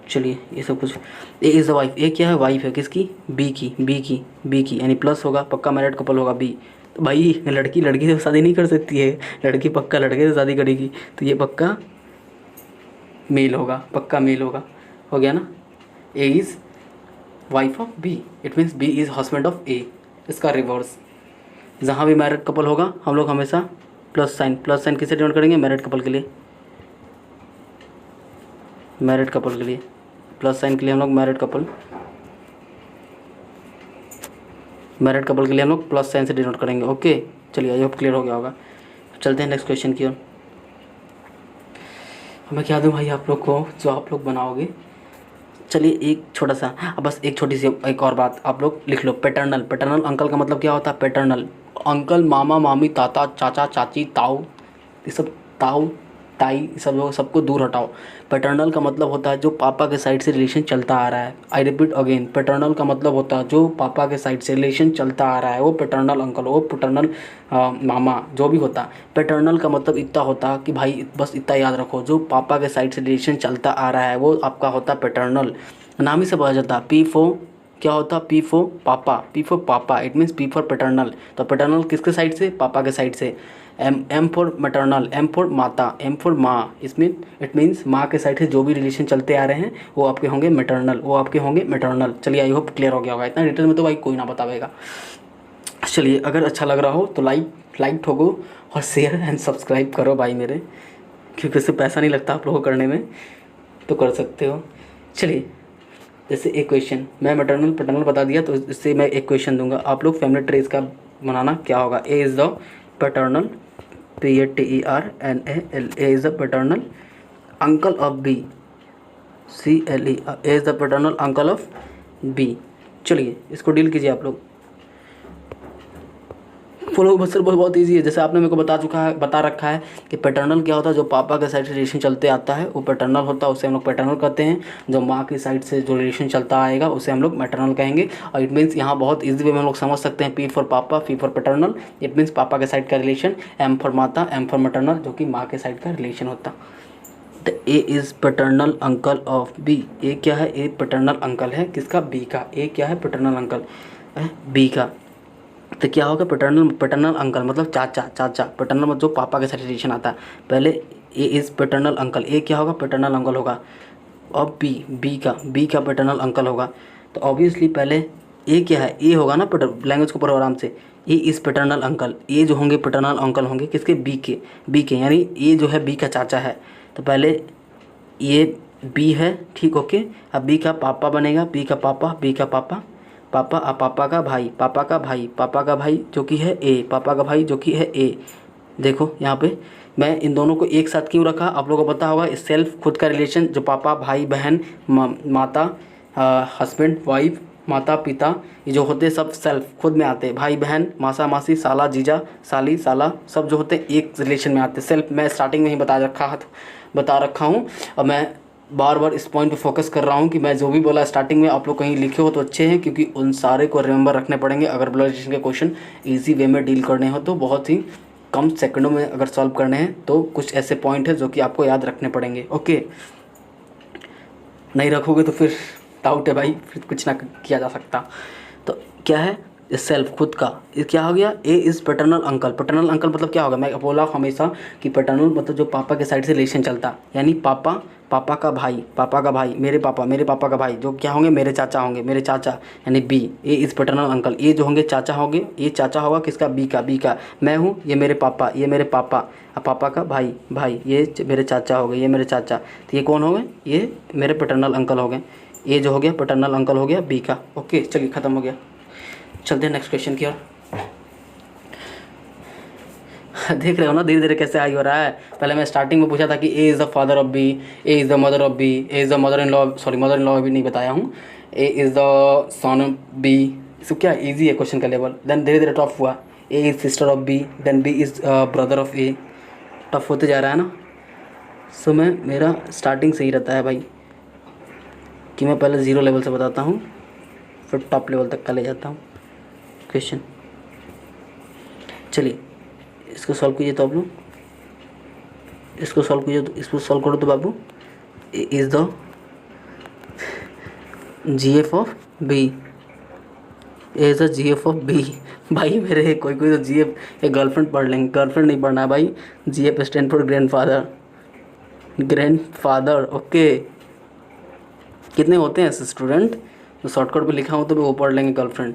चलिए ये सब कुछ। ए इज़ द वाइफ, ए क्या है, वाइफ है किसकी, बी की यानी प्लस होगा, पक्का मैरिड कपल होगा बी। तो भाई लड़की से शादी नहीं कर सकती है, लड़की पक्का लड़के से शादी करेगी, तो ये पक्का मेल होगा, हो गया ना। A is wife of B, it means B is husband of A. इसका रिवर्स, जहाँ भी मैरिड कपल होगा हम लोग हमेशा प्लस साइन किससे डिनोट करेंगे, मैरिड कपल के लिए प्लस साइन के लिए हम लोग मैरिड कपल के लिए हम लोग प्लस साइन से डिनोट करेंगे। ओके चलिए आई होप क्लियर हो गया होगा। चलते हैं नेक्स्ट क्वेश्चन की ओर। मैं क्या दूँ भाई आप लोग को जो आप लोग बनाओगे। चलिए एक छोटा सा, बस एक छोटी सी एक और बात आप लोग लिख लो। पैटर्नल अंकल का मतलब क्या होता है, पैटर्नल अंकल, मामा मामी, ताता चाचा चाची, ताऊ, ये सब ताऊ ताई, सब लोग सबको दूर हटाओ। पैटर्नल का मतलब होता है जो पापा के साइड से रिलेशन चलता आ रहा है। आई रिपीट अगेन, पैटर्नल का मतलब होता है जो पापा के साइड से रिलेशन चलता आ रहा है, वो पैटर्नल अंकल, वो पैटर्नल मामा, जो भी होता। पैटर्नल का मतलब इतना होता कि भाई बस इतना याद रखो, जो पापा के साइड से रिलेशन चलता आ रहा है वो आपका होता पैटर्नल। नाम ही से पता चलता। पी फॉर क्या होता, पी फॉर पापा, पी फॉर पापा, it means P for paternal. तो पैटर्नल किसके साइड से, पापा के साइड से। M for maternal, M for माता, एम फॉर माँ, इसमें इट मीन्स माँ के साइड से जो भी रिलेशन चलते आ रहे हैं वो आपके होंगे मैटर्नल, वो आपके होंगे मैटर्नल। चलिए आई होप क्लियर हो गया होगा। इतना डिटेल में तो भाई कोई ना बतावेगा। चलिए अगर अच्छा लग रहा हो तो लाइक ठोको और शेयर एंड सब्सक्राइब करो भाई मेरे, क्योंकि उससे पैसा नहीं लगता आप लोगों को करने में, तो कर सकते हो। चलिए जैसे एक क्वेश्चन, मैं मैटरनल पैटर्नल बता दिया तो इससे मैं एक क्वेश्चन दूंगा, आप लोग फैमिली ट्रेस का बनाना क्या होगा। A is the paternal, PATERNAL, A is the paternal uncle of B, CLE, A is the paternal uncle of B. चलिए इसको डील कीजिए आप लोग। फॉलो बस बहुत ईजी है। जैसे आपने मेरे को बता रखा है कि पैटर्नल क्या होता है, जो पापा के साइड से रिलेशन चलते आता है वो पैटर्नल होता है, उसे हम लोग पैटर्नल कहते हैं। जो माँ की साइड से जो रिलेशन चलता आएगा उसे हम लोग मैटर्नल कहेंगे। और इट मीन्स यहाँ बहुत ईजी वे में हम लोग समझ सकते हैं, P for papa, P for paternal, it means पापा के साइड का relation, M for mata, M for maternal, जो कि माँ के साइड का रिलेशन होता। तो A is paternal uncle of B. A क्या है, ए पैटर्नल अंकल है किसका, बी का। ए क्या है, पैटर्नल अंकल है बी का। तो क्या होगा, पैटर्नल अंकल मतलब चाचा, पैटर्नल मतलब जो पापा के साथ रिलेशन आता है। पहले ए इज़ पैटर्नल अंकल, ए क्या होगा, पैटर्नल अंकल होगा। और बी का पैटर्नल अंकल होगा। तो ऑब्वियसली पहले ए क्या है, ए होगा ना, लैंग्वेज को पढ़ो आराम से। ए इज़ पैटर्नल अंकल, ए जो होंगे पैटर्नल अंकल होंगे किसके, बी के, यानी ए जो है बी का चाचा है। तो पहले ये बी है, ठीक, ओके। अब बी का पापा बनेगा, बी का पापा, पापा का भाई जो कि है ए, पापा का भाई जो कि है ए। देखो यहाँ पे मैं इन दोनों को एक साथ क्यों रखा, आप लोगों को पता होगा। सेल्फ खुद का रिलेशन, जो पापा, भाई, बहन, माता, हस्बैंड, वाइफ, माता, पिता, ये जो होते हैं सब सेल्फ खुद में आते हैं। भाई बहन, मासा मासी, साला जीजा, साली साला, सब जो होते हैं एक रिलेशन में आते हैं। सेल्फ मैं स्टार्टिंग में ही बता रखा हूँ। और मैं बार बार इस पॉइंट पे फोकस कर रहा हूँ कि मैं जो भी बोला स्टार्टिंग में आप लोग कहीं लिखे हो तो अच्छे हैं, क्योंकि उन सारे को रिमेंबर रखने पड़ेंगे। अगर ब्लड रिलेशन के क्वेश्चन इजी वे में डील करने हो तो बहुत ही कम सेकंडों में अगर सॉल्व करने हैं तो कुछ ऐसे पॉइंट है जो कि आपको याद रखने पड़ेंगे। ओके, नहीं रखोगे तो फिर डाउट है भाई, फिर कुछ ना किया जा सकता। तो क्या है, सेल्फ खुद का, ये क्या हो गया, ए is paternal uncle. Paternal uncle मतलब क्या होगा, मैं बोला हमेशा कि पैटर्नल मतलब जो पापा के साइड से रिलेशन चलता, यानी पापा का भाई, मेरे पापा का भाई जो क्या होंगे, मेरे चाचा, यानी B. A is paternal uncle, ये जो होंगे चाचा होंगे, ये चाचा होगा किसका, बी का। मैं हूँ, ये मेरे पापा, पापा का भाई, ये मेरे चाचा हो गए, ये मेरे चाचा। तो ये कौन हो गए, ये मेरे पैटर्नल अंकल हो गए। ये जो हो गया पैटर्नल अंकल हो गया बी का। ओके चलिए ख़त्म हो गया। चलते हैं नेक्स्ट क्वेश्चन की ओर। देख रहे हो ना धीरे धीरे कैसे आई हो रहा है। पहले मैं स्टार्टिंग में पूछा था कि A is the father of B, A is the mother of B, A is the mother in law अभी नहीं बताया हूँ, A is the son of B. So क्या ईजी है क्वेश्चन का लेवल। देन धीरे धीरे टफ हुआ, A is sister of B, then B is brother of A. Tough होते जा रहा है ना। सो मेरा स्टार्टिंग से ही रहता है भाई कि मैं पहले 0 लेवल से बताता हूँ, फिर टॉप लेवल तक का ले जाता हूँ क्वेश्चन। चलिए इसको सॉल्व कीजिए तो आप लोग, इसको सॉल्व कीजिए तो इसको सॉल्व करो तो बाबू, is the GF of B, is the GF of B. भाई मेरे कोई तो GF एक गर्लफ्रेंड पढ़ लेंगे, गर्लफ्रेंड नहीं पढ़ना है भाई। GF stand for grandfather. Okay, कितने होते हैं ऐसे स्टूडेंट तो शॉर्टकट पे लिखा हो तो वो पढ़ लेंगे girlfriend.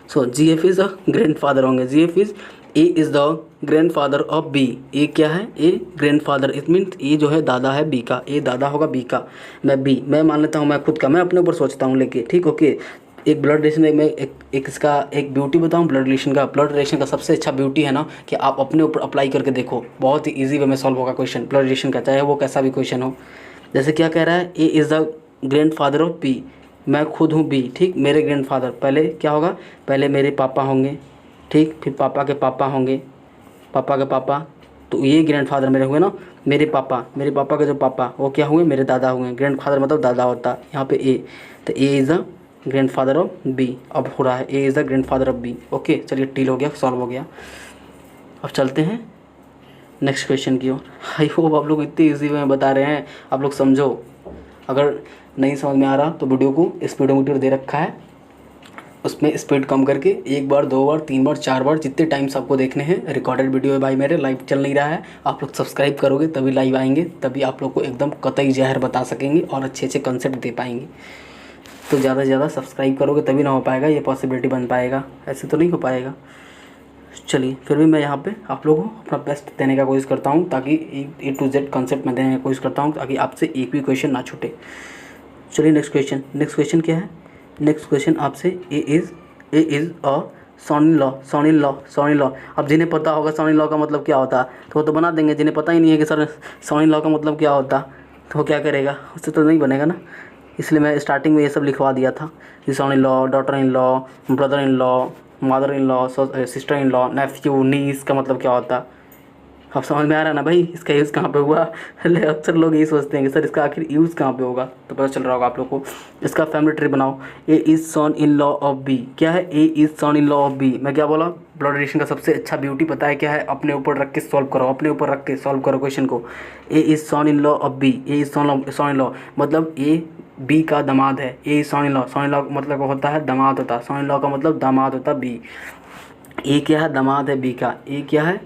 So GF is the grandfather होंगे, GF is A is the grandfather of B. A क्या है, A grandfather, it means A जो है दादा है बी का, ए दादा होगा बी का। मैं मान लेता हूँ, मैं खुद का, मैं अपने ऊपर सोचता हूँ लेके, ठीक, ओके। एक ब्लड रिलेशन में मैं एक इसका एक ब्यूटी बताऊँ ब्लड रिलेशन का सबसे अच्छा ब्यूटी है ना कि आप अपने ऊपर अप्लाई करके देखो, बहुत ही ईजी वे में सॉल्व होगा क्वेश्चन ब्लड रिलेशन का, चाहे वो कैसा भी क्वेश्चन हो। जैसे क्या कह रहा है, A is the grandfather of B, मैं खुद हूँ बी, ठीक, मेरे ग्रैंडफादर, पहले क्या होगा, पहले मेरे पापा होंगे, ठीक, फिर पापा के पापा होंगे, पापा के पापा, तो ये ग्रैंडफादर मेरे हुए ना, मेरे पापा के जो पापा वो क्या हुए, मेरे दादा हुए। ग्रैंडफादर मतलब दादा होता है, यहाँ पे ए, तो A is the grandfather of B. अब हो रहा है A is the grandfather of B. Okay चलिए टील हो गया, सॉल्व हो गया। अब चलते हैं नेक्स्ट क्वेश्चन की ओर। आई होप आप लोग इतनी ईजी में बता रहे हैं, आप लोग समझो। अगर नहीं समझ में आ रहा तो वीडियो को स्पीडोमीटर दे रखा है, उसमें स्पीड कम करके 1 बार 2 बार 3 बार 4 बार जितने टाइम्स आपको देखने हैं। रिकॉर्डेड वीडियो है भाई मेरे, लाइव चल नहीं रहा है। आप लोग सब्सक्राइब करोगे तभी लाइव आएंगे, तभी आप लोग को एकदम कतई जहर बता सकेंगे और अच्छे अच्छे कंसेप्ट दे पाएंगे। तो ज़्यादा से ज़्यादा सब्सक्राइब करोगे तभी ना हो पाएगा, ये पॉसिबिलिटी बन पाएगा, ऐसे तो नहीं हो पाएगा। चलिए फिर भी मैं यहाँ पे आप लोगों को अपना बेस्ट देने का कोशिश करता हूँ, ताकि A to Z कंसेप्ट में देने की कोशिश करता हूँ, ताकि आपसे एक भी क्वेश्चन ना छूटे। चलिए नेक्स्ट क्वेश्चन क्या है। नेक्स्ट क्वेश्चन आपसे ए is a sun in law. अब जिन्हें पता होगा सन इन लॉ का मतलब क्या होता तो वो तो बना देंगे, जिन्हें पता ही नहीं है कि सर सन इन लॉ का मतलब क्या होता तो वो क्या करेगा, उससे तो नहीं बनेगा ना। इसलिए मैं स्टार्टिंग में ये सब लिखवा दिया था कि son in law, daughter in law, brother in law, mother in law, sister in law, nephew, niece का मतलब क्या होता। अब समझ में आ रहा है ना भाई, इसका यूज़ कहाँ पे हुआ। अक्सर लोग यही सोचते हैं कि सर इसका आखिर यूज़ कहाँ पे होगा, तो पता चल रहा होगा आप लोग को। इसका फैमिली ट्री बनाओ। A is son in law of B. क्या है, A is son in law of B. मैं क्या बोला, ब्लड रिलेशन का सबसे अच्छा ब्यूटी पता है क्या है, अपने ऊपर रख के सॉल्व करो, अपने ऊपर रख के सॉल्व करो क्वेश्चन को। A is son in law of B, A is son in law मतलब ए बी का दामाद है। ए सन इन लॉ मतलब होता है दामाद होता है, सन इन लॉ का मतलब दामाद होता है बी। ए क्या है, दामाद है बी का। ए क्या है,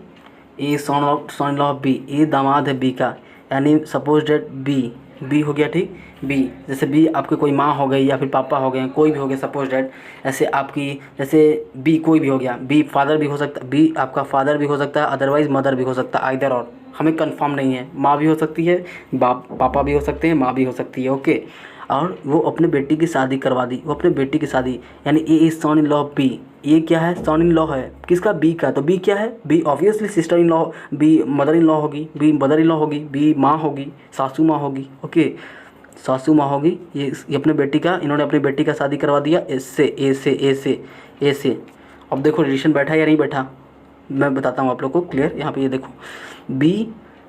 ए सन इन लॉ ऑफ बी, ए दामाद है बी का। यानी सपोज डेट बी हो गया, ठीक। बी जैसे बी आपके कोई माँ हो गई या फिर पापा हो गए, कोई भी हो गया सपोज डेट। ऐसे आपकी जैसे बी कोई भी हो गया, बी फादर भी हो सकता, बी आपका फादर भी हो सकता है, अदरवाइज मदर भी हो सकता है, आइदर और, हमें कंफर्म नहीं है। माँ भी हो सकती है, पापा भी हो सकते हैं, माँ भी हो सकती है। ओके, और वो अपने बेटी की शादी करवा दी, वो अपने बेटी की शादी, यानी A is son in law of B. ये क्या है, सन इन लॉ है किसका, बी का। तो बी क्या है, B obviously sister in law, B mother in law होगी, बी मदर इन लॉ होगी, बी माँ होगी, सासू माँ होगी। ओके, सासू माँ होगी। ये अपने बेटी का, इन्होंने अपनी बेटी का शादी करवा दिया इससे, ए से। अब देखो रिलेशन बैठा या नहीं बैठा, मैं बताता हूँ आप लोग को क्लियर। यहाँ पे ये देखो, बी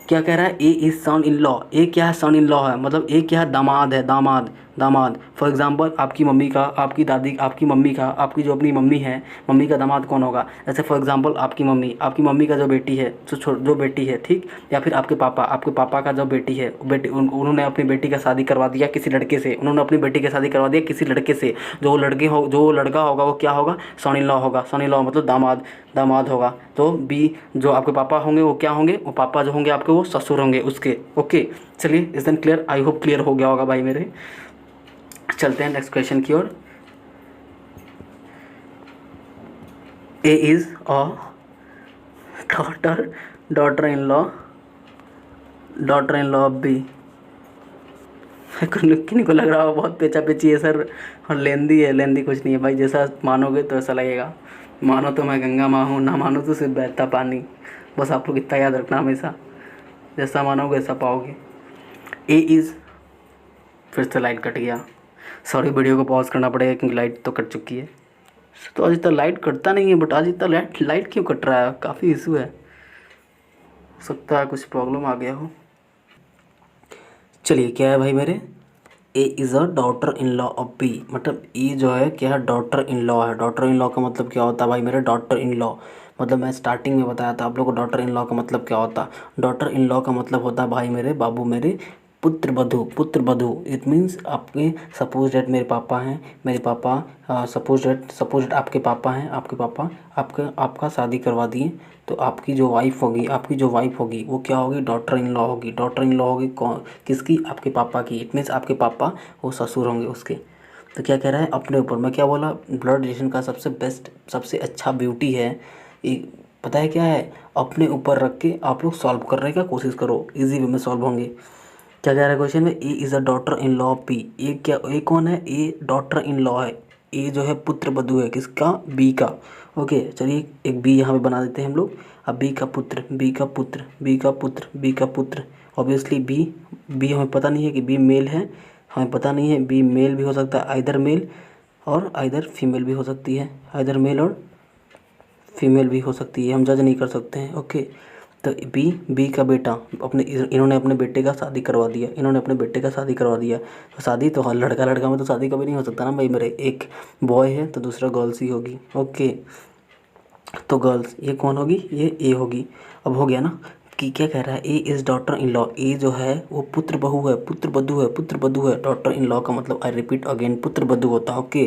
क्या कह रहा है, A is son in law. ए क्या है, सन इन लॉ है, मतलब ए क्या है, दामाद है, दामाद। फॉर एग्जांपल आपकी मम्मी का, आपकी दादी, आपकी मम्मी का, आपकी जो अपनी मम्मी है, मम्मी का दामाद कौन होगा। जैसे फॉर एग्जांपल आपकी मम्मी का जो बेटी है, जो बेटी है, ठीक। या फिर आपके पापा का जो बेटी है, उन्होंने अपनी बेटी का शादी करवा दिया किसी लड़के से, किसी लड़के से। जो लड़का होगा वो क्या होगा, सन इन लॉ होगा। सन इन लॉ मतलब दामाद होगा। तो बी जो आपके पापा होंगे वो क्या होंगे, वो पापा जो होंगे आपके वो ससुर होंगे उसके। ओके चलिए, इस दिन क्लियर, आई होप क्लियर हो गया होगा भाई मेरे। चलते हैं नेक्स्ट क्वेश्चन की ओर। A is a daughter in law of B. किन्हीं को लग रहा हो बहुत पेचा पेची है सर, और लेंदी है। लेंदी कुछ नहीं है भाई, जैसा मानोगे तो ऐसा लगेगा। मानो तो मैं गंगा माँ हूँ, ना मानो तो सिर्फ बहता पानी। बस आप लोग इतना याद रखना हमेशा, जैसा मानोगे ऐसा पाओगे। ए इज़, फिर से लाइट कट गया, सॉरी, वीडियो को पॉज करना पड़ेगा क्योंकि लाइट तो कट चुकी है। तो आज इतना लाइट कटता नहीं है, बट आज इतना लाइट क्यों कट रहा है, काफ़ी इशू है, हो सकता है कुछ प्रॉब्लम आ गया हो। चलिए क्या है भाई मेरे, A is a daughter in law of B, मतलब ए जो है क्या है, डॉटर इन लॉ है। डॉटर इन लॉ का मतलब क्या होता है भाई मेरे, डॉटर इन लॉ मतलब मैं स्टार्टिंग में बताया था आप लोगों को डॉटर इन लॉ का मतलब क्या होता है। डॉटर इन लॉ का मतलब होता है भाई मेरे, बाबू मेरे, पुत्र वधू। इट मीन्स आपके सपोज डेट मेरे पापा हैं, सपोज डेट आपके पापा हैं, आपका शादी करवा दिए, तो आपकी जो वाइफ होगी वो क्या होगी, डॉटर इन लॉ होगी। कौन किसकी, आपके पापा की। इट मीन्स आपके पापा वो ससुर होंगे उसके। तो क्या कह रहा है, अपने ऊपर, मैं क्या बोला, ब्लड रिलेशन का सबसे अच्छा ब्यूटी है, पता है क्या है, अपने ऊपर रख के आप लोग सॉल्व करने का कोशिश करो, इजी वे में सॉल्व होंगे। क्या कह रहा है क्वेश्चन में, A is a daughter in law of B. A कौन है, ए डॉटर इन लॉ है, ए जो है पुत्र वधू है किसका, बी का। ओके चलिए एक बी यहाँ पे बना देते हैं हम लोग। अब बी का पुत्र, ऑब्वियसली बी हमें पता नहीं है कि बी मेल है, हमें पता नहीं है, बी मेल भी हो सकता है, आइदर मेल और आइदर फीमेल भी हो सकती है, आइदर मेल और फीमेल भी हो सकती है, हम जज नहीं कर सकते हैं। ओके तो बी का बेटा इन्होंने अपने बेटे का शादी करवा दिया, इन्होंने अपने बेटे का शादी करवा दिया। तो शादी तो हाँ, लड़का लड़का में तो शादी कभी नहीं हो सकता ना भाई मेरे, एक बॉय है तो दूसरा गर्ल्स ही होगी। ओके, तो गर्ल्स ये कौन होगी, ये ए होगी। अब हो गया ना कि क्या कह रहा है, A is daughter in law, A जो है वो पुत्र बहू है, पुत्र बधू है, पुत्र बधू है। डॉटर इन लॉ का मतलब आई रिपीट अगेन पुत्र बधू होता है। Okay,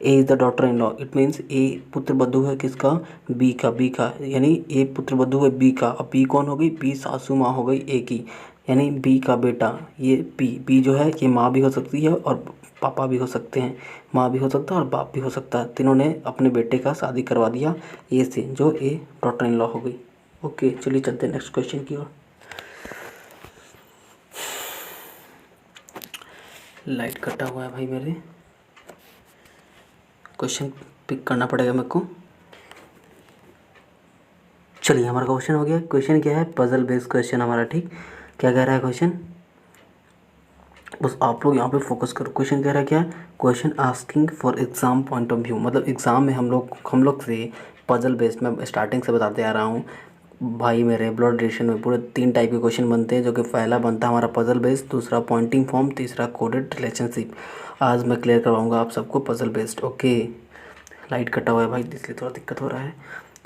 A is the daughter in law, it means A पुत्र बधू है किसका, बी का यानी ए पुत्र बधू है बी का। अब बी कौन हो गई, बी सासू माँ हो गई ए की, यानी बी का बेटा। ये बी जो है ये माँ भी हो सकती है और पापा भी हो सकते हैं, माँ भी हो सकता है और बाप भी हो सकता है। तीनों ने अपने बेटे का शादी करवा दिया ए से, जो ए डॉटर इन लॉ हो गई। ओके, चलिए चलते हैं नेक्स्ट क्वेश्चन की ओर। लाइट कटा हुआ है भाई मेरे, क्वेश्चन पिक करना पड़ेगा मेरे को। चलिए हमारा क्वेश्चन हो गया। क्वेश्चन क्या है, पजल बेस्ड क्वेश्चन हमारा। ठीक, क्या कह रहा है क्वेश्चन, बस आप लोग यहाँ पे फोकस करो। क्वेश्चन कह रहा है क्या, question asking for exam point of view, मतलब एग्ज़ाम में हम लोग से पजल बेस्ड, मैं स्टार्टिंग से बताते आ रहा हूँ भाई मेरे। ब्लड रिलेशन में पूरे 3 टाइप के क्वेश्चन बनते हैं, जो कि पहला बनता है हमारा पजल बेस्ड, दूसरा पॉइंटिंग फॉर्म, तीसरा कोडेड रिलेशनशिप। आज मैं क्लियर करवाऊँगा आप सबको पजल बेस्ड। ओके, लाइट कटा हुआ है भाई इसलिए थोड़ा दिक्कत हो रहा है।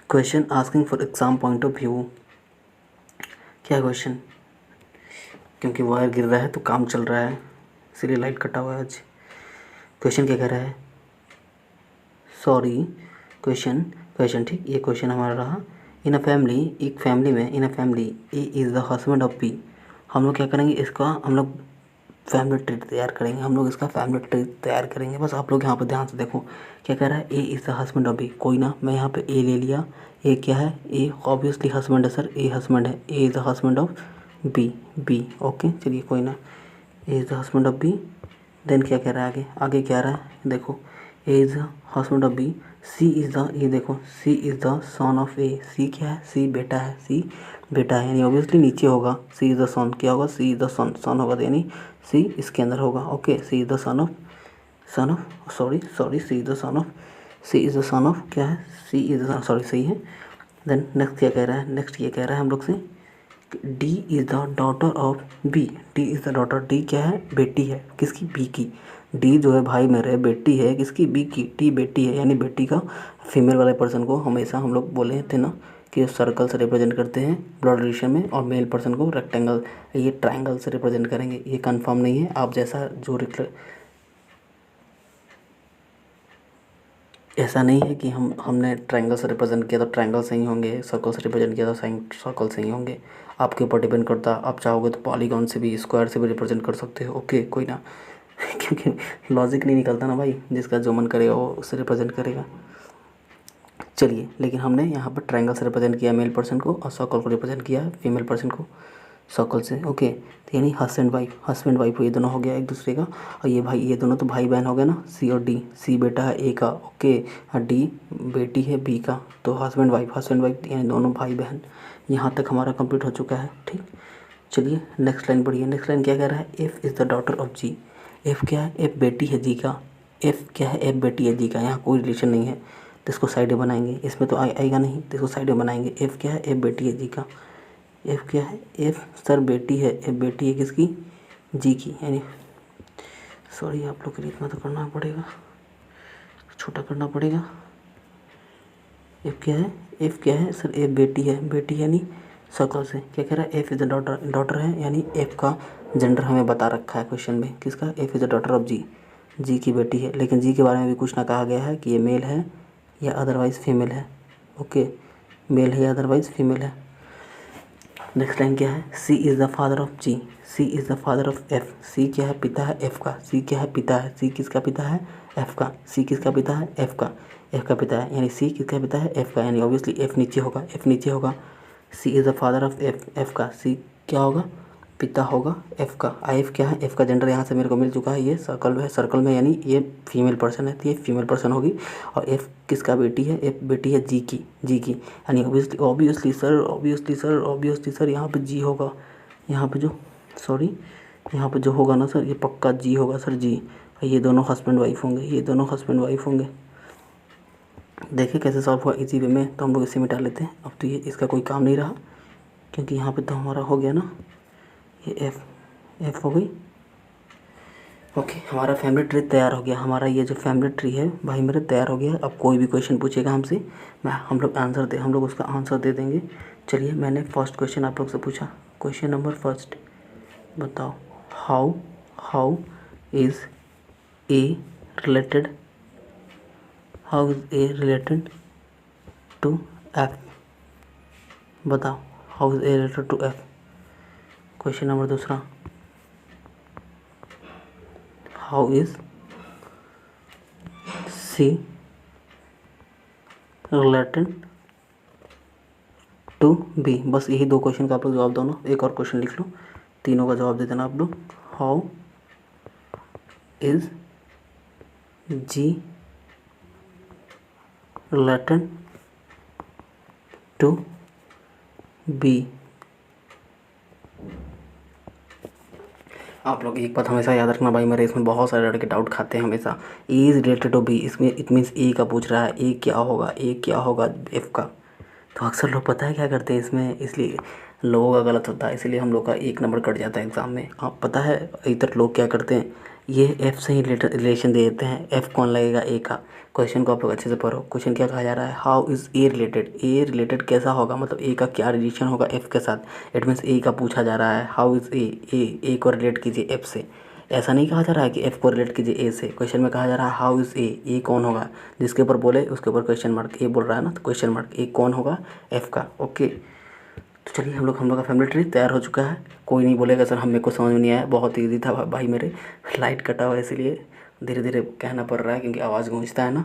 Question asking for exam point of view, क्या क्वेश्चन, क्योंकि वायर गिर रहा है तो काम चल रहा है इसीलिए लाइट कटा हुआ है आज। क्वेश्चन क्या कह रहा है, सॉरी क्वेश्चन ठीक, ये क्वेश्चन हमारा रहा। इन अ फैमिली, एक फैमिली में, in a family A is the husband of B. हम लोग क्या करेंगे, इसका हम लोग फैमिली ट्री तैयार करेंगे, हम लोग इसका फैमिली ट्री तैयार करेंगे। बस आप लोग यहाँ पर ध्यान से देखो क्या कह रहा है, A is the husband of B. कोई ना, मैं यहाँ पे ए ले लिया, ए क्या है, ए ऑब्वियसली हस्बैंड है सर, ए हस्बैंड है, A is the husband of B. Okay, चलिए कोई ना, A is the husband of B. Then क्या कह रहा है आगे, आगे क्या रहा है देखो, A is the husband of B. C is the, ये देखो C is the son of A. C क्या है, सी बेटा है, सी बेटा है यानी ऑब्वियसली नीचे होगा, सी इज़ द सन, क्या होगा, सी इज़ द सन, सन होगा तो यानी सी इसके अंदर होगा। Okay, C is the son of sorry C is the son of क्या है, सी इज़ द, सॉरी सही है। देन नेक्स्ट क्या कह रहा है, नेक्स्ट ये कह रहा है हम लोग से, D is the daughter of B. D is the daughter, D क्या है, बेटी है किसकी, बी की। डी जो है भाई मेरे बेटी है किसकी, बी की। डी बेटी है यानी बेटी का, फीमेल वाले पर्सन को हमेशा हम लोग बोले थे ना कि सर्कल से रिप्रेजेंट करते हैं ब्लड रिलेशन में, और मेल पर्सन को रेक्टेंगल, ये ट्रायंगल से रिप्रेजेंट करेंगे। ये कंफर्म नहीं है, आप जैसा जो ऐसा नहीं है कि हमने ट्रायंगल से रिप्रेजेंट किया तो ट्रायंगल से ही होंगे, सर्कल से रिप्रेजेंट किया तो सर्कल से ही होंगे। आपके ऊपर डिपेंड करता, आप चाहोगे तो पॉलीगॉन से भी, स्क्वायर से भी रिप्रेजेंट कर सकते हो। ओके, कोई ना क्योंकि लॉजिक नहीं निकलता ना भाई, जिसका जो मन करेगा वो उससे रिप्रेजेंट करेगा। चलिए, लेकिन हमने यहाँ पर ट्रायंगल से रिप्रेजेंट किया मेल पर्सन को, और सर्कल को रिप्रेजेंट किया फीमेल पर्सन को सर्कल से। ओके, तो यानी हस्बैंड वाइफ ये दोनों हो गया एक दूसरे का। और ये भाई, ये दोनों तो भाई बहन हो गए ना, सी और डी। सी बेटा है ए का, ओके, और डी बेटी है बी का। तो हस्बैंड वाइफ यानी दोनों भाई बहन। यहाँ तक हमारा कंप्लीट हो चुका है। ठीक, चलिए नेक्स्ट लाइन पढ़िए। नेक्स्ट लाइन क्या कह रहा है, F is the daughter of G. F क्या है, एफ बेटी है जी का। एफ क्या है, एफ बेटी है जी का। यहाँ कोई रिलेशन नहीं है तो इसको साइड में बनाएंगे, इसमें तो आएगा नहीं तो इसको साइड में बनाएंगे। एफ क्या है, एफ बेटी है जी का। एफ क्या है, एफ सर बेटी है, एफ बेटी है किसकी, जी की। यानी सॉरी आप लोग के लिए इतना तो करना पड़ेगा, छोटा करना पड़ेगा। एफ क्या है सर, एफ बेटी है, बेटी यानी सर्कल से। क्या कह रहा है, एफ इज़ द डॉटर है, यानी एफ का जेंडर हमें बता रखा है क्वेश्चन में, किसका, F is the daughter of G की बेटी है। लेकिन जी के बारे में भी कुछ ना कहा गया है कि ये मेल है या अदरवाइज़ फीमेल है। ओके, मेल है या अदरवाइज़ फीमेल है। नेक्स्ट लाइन क्या है, C is the father of G. C is the father of F. C क्या है, पिता है एफ का। सी क्या है, पिता है। सी किसका पिता है, एफ का। सी किसका पिता है, एफ का। एफ का पिता है यानी सी किसका पिता है, एफ का। यानी ऑब्वियसली एफ नीचे होगा, C is the father of F का। सी क्या होगा, पिता होगा एफ का। एफ क्या है, एफ का जेंडर यहाँ से मेरे को मिल चुका है, ये सर्कल में यानी ये फीमेल पर्सन है तो ये फीमेल पर्सन होगी। और एफ किसका बेटी है, एफ बेटी है जी की यानी ऑब्वियसली सर यहाँ पे जी होगा। यहाँ पे जो होगा ना सर, ये पक्का जी होगा सर, जी। ये दोनों हस्बैंड वाइफ होंगे। देखिए कैसे सॉल्व हुआ इजी वे में, तो हम लोग इसे मिटा लेते हैं। अब तो ये इसका कोई काम नहीं रहा, क्योंकि यहाँ पे तो हमारा हो गया ना, ये एफ हो गई। ओके, हमारा फैमिली ट्री तैयार हो गया। हमारा ये जो फैमिली ट्री है भाई मेरे तैयार हो गया। अब कोई भी क्वेश्चन पूछेगा हमसे, हम लोग उसका आंसर दे देंगे। चलिए, मैंने फर्स्ट क्वेश्चन आप लोग से पूछा। क्वेश्चन नंबर फर्स्ट, बताओ how is A related to F. बताओ how is A related to F. Question number दूसरा, how is C related to B. बस यही दो क्वेश्चन का आप लोग जवाब दो ना। एक और क्वेश्चन लिख लो, तीनों का जवाब दे देना आप लोग। How is G related to B. आप लोग एक बात हमेशा याद रखना भाई मेरे, इसमें बहुत सारे लड़के डाउट खाते हैं हमेशा। A is related to B, इसमें इट मीन्स ए का पूछ रहा है, ए क्या होगा एफ का। तो अक्सर लोग पता है क्या करते हैं इसमें, इसलिए लोगों का गलत होता है, इसलिए हम लोग का 1 नंबर कट जाता है एग्ज़ाम में। आप पता है इधर लोग क्या करते हैं, ये एफ़ से ही रिलेशन दे देते हैं। एफ़ कौन लगेगा ए का। क्वेश्चन को आप लोग अच्छे से पढ़ो। क्वेश्चन क्या कहा जा रहा है, हाउ इज़ ए रिलेटेड कैसा होगा, मतलब ए का क्या रिलेशन होगा एफ़ के साथ। इट मीन्स ए का पूछा जा रहा है, हाउ इज़ ए को रिलेट कीजिए एफ़ से। ऐसा नहीं कहा जा रहा है कि एफ़ को रिलेट कीजिए ए से। क्वेश्चन में कहा जा रहा है हाउ इज़ ए कौन होगा, जिसके ऊपर बोले उसके ऊपर क्वेश्चन मार्क। ए बोल रहा है ना, तो क्वेश्चन मार्क ए कौन होगा एफ़ का। ओके, तो चलिए हम लोग का फैमिली ट्री तैयार हो चुका है। कोई नहीं बोलेगा सर हमें को समझ में नहीं आया, बहुत ईजी था भाई मेरे। लाइट कटा हुआ है इसलिए धीरे धीरे कहना पड़ रहा है, क्योंकि आवाज़ गूंजता है ना।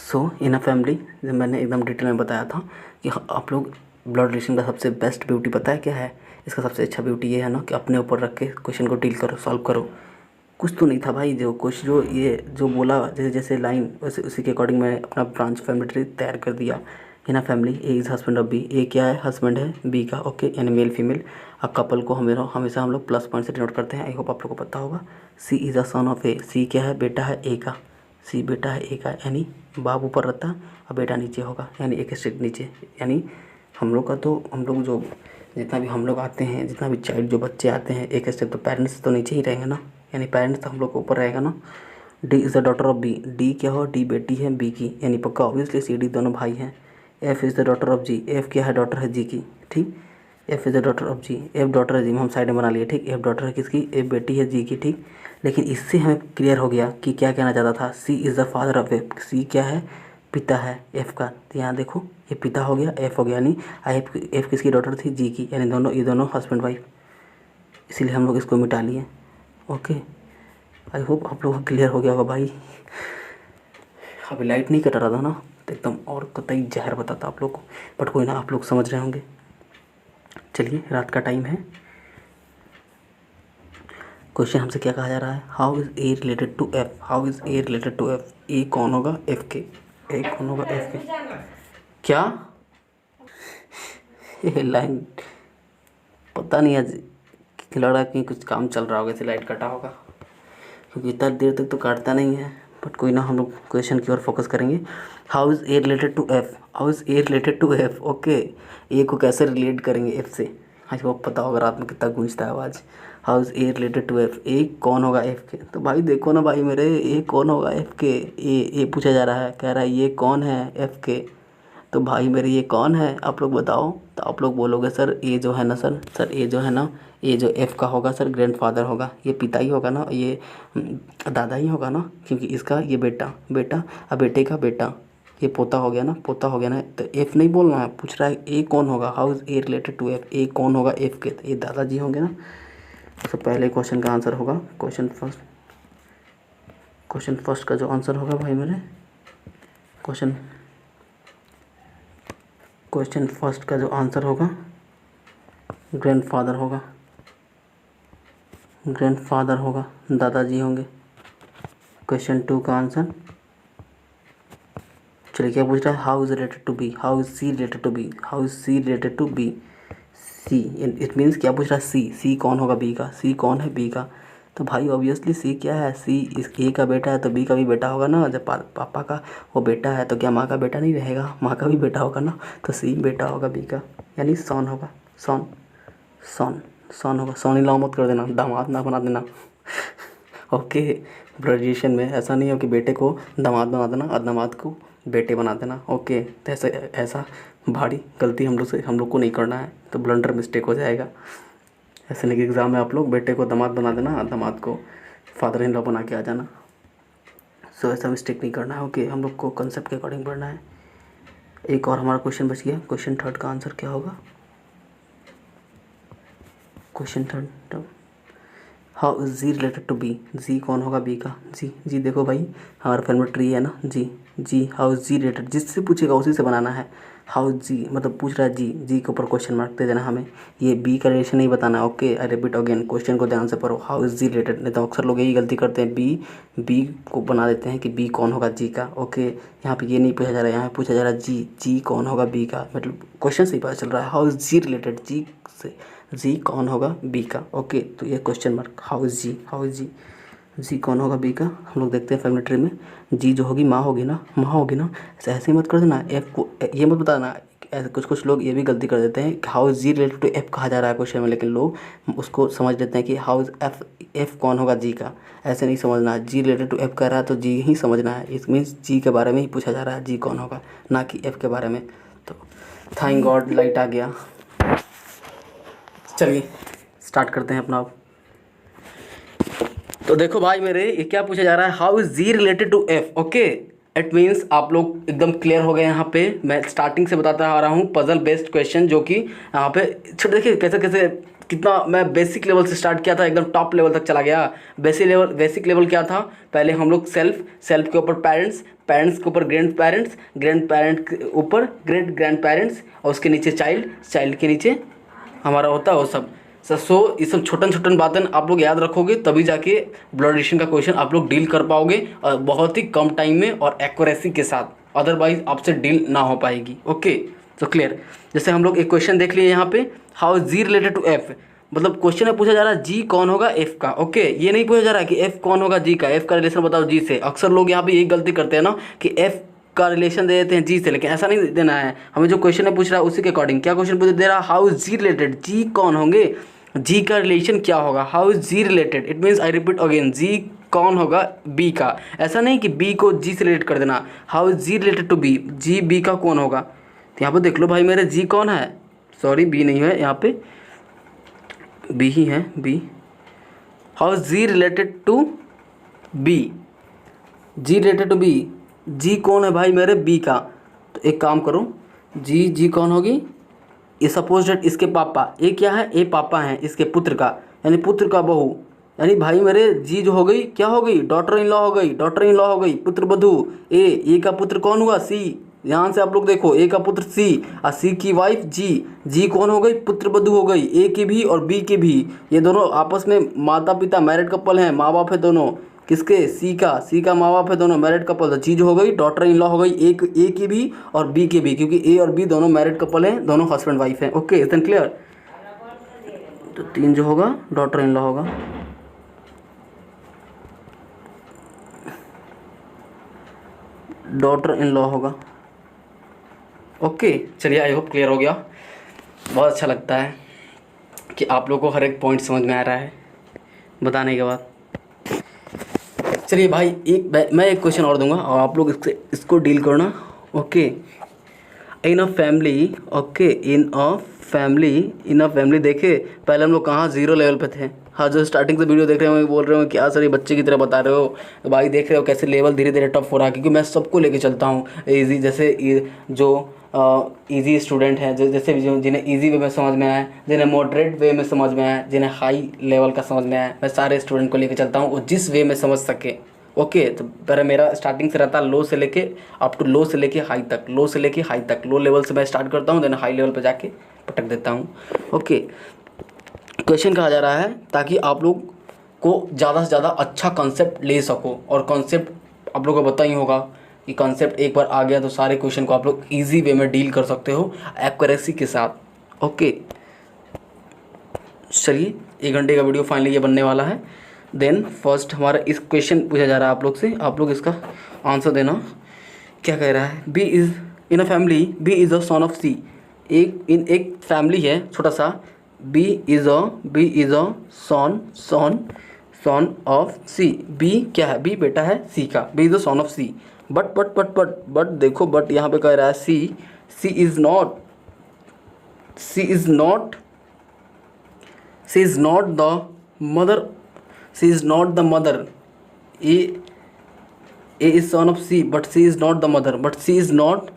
सो इन अ फैमिली, जब मैंने एकदम डिटेल में बताया था कि आप लोग ब्लड रिलेशन का सबसे बेस्ट ब्यूटी पता है क्या है, इसका सबसे अच्छा ब्यूटी ये है ना कि अपने ऊपर रख के क्वेश्चन को डील करो, सॉल्व करो। कुछ तो नहीं था भाई, जो बोला जैसे जैसे लाइन वैसे उसी के अकॉर्डिंग मैं अपना ब्रांच फैमिली ट्री तैयार कर दिया। In a family, A is husband of B. A क्या है, हस्बैंड है बी का। ओके, यानी मेल फीमेल। अब कपल को हमेशा हम लोग प्लस पॉइंट से डिनोट करते हैं। आई होप आप लोग को पता होगा। C is a son of A. C क्या है, बेटा है ए का। सी बेटा है ए का, यानी बाप ऊपर रहता और बेटा नीचे होगा, यानी एक स्टेप नीचे। यानी हम लोग जो जितना भी हम लोग आते हैं, जितना भी चाइल्ड जो बच्चे आते हैं, एक स्टेप तो पेरेंट्स तो नीचे ही रहेंगे ना, यानी पेरेंट्स तो हम लोग को ऊपर रहेगा ना। D is the daughter of B. D क्या हो, डी बेटी है बी की, यानी पक्का ऑब्वियसली सी डी दोनों भाई हैं। F is the daughter of G. F क्या है, डॉटर है जी की। ठीक, F is the daughter of G. F daughter है जी में हम साइड में बना लिए। ठीक, एफ डॉटर है किसकी, एफ बेटी है जी की। ठीक, लेकिन इससे हमें क्लियर हो गया कि क्या कहना चाहता था। C is the father of F. C क्या है, पिता है एफ का। तो यहाँ देखो ये पिता हो गया, एफ हो गया, यानी एफ किसकी डॉटर थी, जी की, यानी ये दोनों हस्बैंड वाइफ, इसीलिए हम लोग इसको मिटा लिए। ओके, आई होप आप लोगों को क्लियर हो गया होगा भाई। अभी लाइट नहीं कट रहा था ना, तो एकदम और कतई जहर बताता आप लोग को, बट कोई ना, आप लोग समझ रहे होंगे। चलिए, रात का टाइम है। क्वेश्चन हमसे क्या कहा जा रहा है, how is A related to F. How is A related to F. A कौन होगा एफ के, ए कौन होगा एफ के। क्या ये लाइन पता नहीं, आज लग रहा है कि कुछ काम चल रहा होगा इसलिए लाइट कटा होगा, क्योंकि इतना देर तक तो काटता नहीं है। बट कोई ना, हम लोग क्वेश्चन की ओर फोकस करेंगे। How is A related to F. How is A related to F. Okay, A को कैसे रिलेट करेंगे एफ से। हाँ, वो पता होगा रात में कितना गूंजता है आवाज़। How is A related to F. A कौन होगा एफ के। तो भाई देखो ना भाई मेरे, ए कौन होगा एफ के। ए पूछा जा रहा है, कह रहा है ये कौन है एफ के। तो भाई मेरे ये कौन है, आप लोग बताओ। तो आप लोग बोलोगे सर ये जो है ना, सर ये जो है ना, ये जो एफ़ का होगा सर ग्रैंडफादर होगा, ये पिता ही होगा ना, ये दादा ही होगा ना, क्योंकि इसका ये बेटा और बेटे का बेटा, ये पोता हो गया ना, तो एफ़ नहीं बोलना है, पूछ रहा है ए कौन होगा। How is A related to F. A कौन होगा एफ़ के, तो ये दादाजी होंगे ना। तो पहले क्वेश्चन का आंसर होगा, क्वेश्चन फर्स्ट का जो आंसर होगा भाई मेरे, क्वेश्चन फर्स्ट का जो आंसर होगा ग्रैंडफादर होगा, दादाजी होंगे। क्वेश्चन 2 का आंसर, चलिए क्या पूछ रहा है, how is related to B. How is C related to B. How is C related to B. C, it means क्या पूछ रहा है, सी कौन होगा बी का। सी कौन है बी का, तो भाई ऑब्वियसली सी क्या है, सी इस ए का बेटा है तो बी का भी बेटा होगा ना। जब पापा का वो बेटा है तो क्या माँ का बेटा नहीं रहेगा, माँ का भी बेटा होगा ना, तो सी बेटा होगा बी का, यानी सन होगा। सन सन सन होगा, सोनी लाओ मत कर देना, दामाद ना बना देना। ओके, ग्रेजुएशन में ऐसा नहीं हो कि बेटे को दामाद बना देना और दामाद को बेटे बना देना। ओके, तो ऐसा भारी गलती हम लोग को नहीं करना है, तो ब्लंडर मिस्टेक हो जाएगा। ऐसे नहीं कि एग्ज़ाम में आप लोग बेटे को दामाद बना देना और दामाद को फादर इन लॉ बना के आ जाना। सो ऐसा मिस्टेक नहीं करना है। ओके, हम लोग को कंसेप्ट के अकॉर्डिंग पढ़ना है। एक और हमारा क्वेश्चन बच गया। क्वेश्चन थर्ड का आंसर क्या होगा? Question third, how is G related to B? G कौन होगा बी का? जी देखो भाई, हमारा फैमिली ट्री है ना। जी हाउ इज जी रिलेटेड, जिससे पूछेगा उसी से बनाना है। हाउ जी मतलब पूछ रहा है जी के ऊपर क्वेश्चन मार्क दे देना हमें, ये बी का रिलेशन नहीं बताना। ओके, आई रिपीट अगेन, क्वेश्चन को ध्यान से पढ़ो। हाउ इज जी रिलेटेड, नहीं तो अक्सर लोग यही गलती करते हैं, बी को बना देते हैं कि बी कौन होगा जी का। ओके, यहाँ पे ये नहीं पूछा जा रहा है, यहाँ पूछा जा रहा है जी कौन होगा बी का, मतलब क्वेश्चन से ही पता चल रहा है। हाउ इज जी रिलेटेड, जी से जी कौन होगा बी का। ओके, तो ये क्वेश्चन मार्क हाउ इज जी कौन होगा बी का। हम लोग देखते हैं फैमिली ट्री में, जी जो होगी माँ होगी ना, ऐसे ही मत कर देना। एफ को ये मत बताना, ऐसे कुछ लोग ये भी गलती कर देते हैं, how is G related to F कहा जा रहा है क्वेश्चन में, लेकिन लोग उसको समझ लेते हैं कि हाउ इज एफ कौन होगा जी का। ऐसे नहीं समझना है, जी रिलेटेड टू एफ कह रहा है तो जी ही समझना है। इट मीन्स जी के बारे में ही पूछा जा रहा है, जी कौन होगा, ना कि एफ के बारे में। तो थैंक गॉड लाइट आ गया। चलिए स्टार्ट करते हैं अपना। तो देखो भाई मेरे, ये क्या पूछा जा रहा है, how is G related to F. Okay, it means आप लोग एकदम क्लियर हो गए यहाँ पे। मैं स्टार्टिंग से बताता आ रहा हूँ पजल बेस्ड क्वेश्चन, जो कि यहाँ पे छोटे देखिए कैसे कितना मैं बेसिक लेवल से स्टार्ट किया था, एकदम टॉप लेवल तक चला गया। बेसिक लेवल क्या था, पहले हम लोग सेल्फ के ऊपर पेरेंट्स के ऊपर ग्रैंड पेरेंट के ऊपर ग्रैंड पेरेंट्स, और उसके नीचे चाइल्ड के नीचे हमारा होता है वो सब। सो ये सब छोटन बातें आप लोग याद रखोगे, तभी जाके ब्लड रिलेशन का क्वेश्चन आप लोग डील कर पाओगे, और बहुत ही कम टाइम में और एक्यूरेसी के साथ, अदरवाइज आपसे डील ना हो पाएगी। ओके, तो क्लियर। जैसे हम लोग एक क्वेश्चन देख लिए यहाँ पे, how G related to F, मतलब क्वेश्चन में पूछा जा रहा है जी कौन होगा एफ का। ओके, ये नहीं पूछा जा रहा है कि एफ कौन होगा जी का, एफ का रिलेशन बताओ जी से। अक्सर लोग यहाँ पे यही गलती करते हैं ना कि एफ का रिलेशन दे देते हैं जी से, लेकिन ऐसा नहीं देना है हमें। जो क्वेश्चन है पूछ रहा है उसी के अकॉर्डिंग, क्या क्वेश्चन पूछ दे रहा है, how is G related, G कौन होंगे, जी का रिलेशन क्या होगा, how is G related. It means I repeat again, G कौन होगा बी का। ऐसा नहीं कि बी को जी से रिलेट कर देना, how is G related to B, G B का कौन होगा। तो यहाँ पे देख लो भाई मेरे, जी कौन है, सॉरी बी नहीं है यहाँ पे, बी ही है, B. How is G related to B, G related to B, G कौन है भाई मेरे बी का। तो एक काम करो, जी कौन होगी, ये सपोज डेट इसके पापा, ये क्या है, ये पापा हैं इसके पुत्र का, यानी पुत्र का बहू, यानी भाई मेरे जी जो हो गई, क्या हो गई, डॉटर इन लॉ हो गई, पुत्र बधू। ए का पुत्र कौन हुआ, सी। ध्यान से आप लोग देखो, ए का पुत्र सी और सी की वाइफ जी कौन हो गई, पुत्र बधू हो गई, ए की भी और बी की भी। ये दोनों आपस में माता पिता मैरिड कपल हैं, माँ बाप है दोनों, किसके, सी का माँ बाप है दोनों, मैरिड कपल। तो चीज़ हो गई डॉटर इन लॉ हो गई, एक ए की भी और बी की भी, क्योंकि ए और बी दोनों मैरिड कपल हैं, दोनों हस्बैंड वाइफ हैं। Okay, is then clear. तो 3 जो होगा डॉटर इन लॉ होगा, डॉटर इन लॉ होगा। ओके, चलिए आई होप क्लियर हो गया। बहुत अच्छा लगता है कि आप लोगों को हर एक पॉइंट समझ में आ रहा है बताने के बाद। चलिए भाई, मैं एक क्वेश्चन और दूंगा और आप लोग इसको डील करना। Okay, in a family, okay in a family देखे, पहले हम लोग कहाँ जीरो लेवल पे थे। हाँ, जो स्टार्टिंग से वीडियो देख रहे हो बोल रहे हो क्या सर ये बच्चे की तरह बता रहे हो। तो भाई देख रहे हो कैसे लेवल धीरे धीरे टफ हो रहा है, क्योंकि मैं सबको लेके चलता हूँ ईजी। जैसे जो ईजी स्टूडेंट हैं, जैसे जिन्हें ईजी वे में समझ में आए, जिन्हें मॉडरेट वे में समझ में आए, जिन्हें हाई लेवल का समझ में आए, मैं सारे स्टूडेंट को लेके चलता हूँ, वो जिस वे में समझ सके। ओके, तो पहले मेरा स्टार्टिंग से रहता है लो से लेके अप टू लो से लेके हाई तक, लो लेवल से मैं स्टार्ट करता हूँ, देन हाई लेवल पे जाके पटक देता हूँ। ओके, क्वेश्चन कहा जा रहा है ताकि आप लोग को ज़्यादा से ज़्यादा अच्छा कॉन्सेप्ट ले सको, और कॉन्सेप्ट आप लोगों को पता ही होगा कि कॉन्सेप्ट एक बार आ गया तो सारे क्वेश्चन को आप लोग ईजी वे में डील कर सकते हो एक्यूरेसी के साथ। ओके, चलिए 1 घंटे का वीडियो फाइनली ये बनने वाला है। देन फर्स्ट हमारा इस क्वेश्चन पूछा जा रहा है आप लोग से, आप लोग इसका आंसर देना। क्या कह रहा है, B is in a family, B is the son of C. एक फैमिली है छोटा सा, B is a son of C. B क्या है? बी बेटा है सी का, B is the son of C. But देखो, बट यहाँ पे कह रहा है C is not C is not the mother, C is not the mother. A is son of C but C is not the mother, but C is not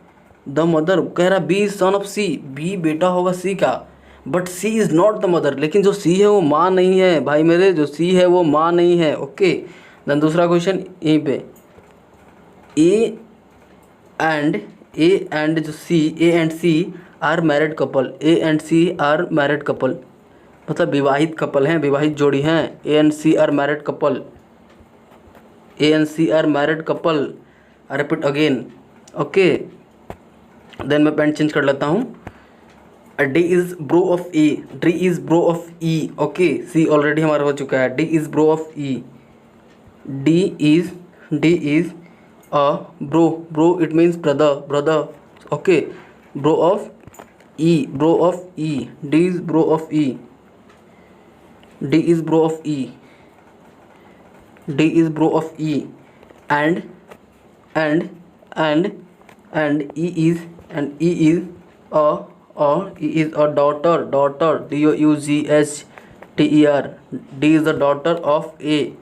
the mother. कह रहा B is son of C, B बेटा होगा C का, but C is not the mother. लेकिन जो सी है वो माँ नहीं है भाई मेरे, जो सी है वो माँ नहीं है। ओके, देन दूसरा क्वेश्चन यहीं पे, ए एंड जो C, A and C are married couple. A and C are married couple, मतलब विवाहित कपल हैं, विवाहित जोड़ी हैं। A and C are married couple, A and C are married couple. I repeat again. Okay, then मैं pen change कर लेता हूँ। D is bro of E, D is bro of E. Okay, C already हमारा हो चुका है। D is bro of E, D is a bro, it means brother. Okay, bro of E, D is bro of E, D is bro of E, D is bro of E. And E is a daughter, DOUGHTER। D is the daughter of A,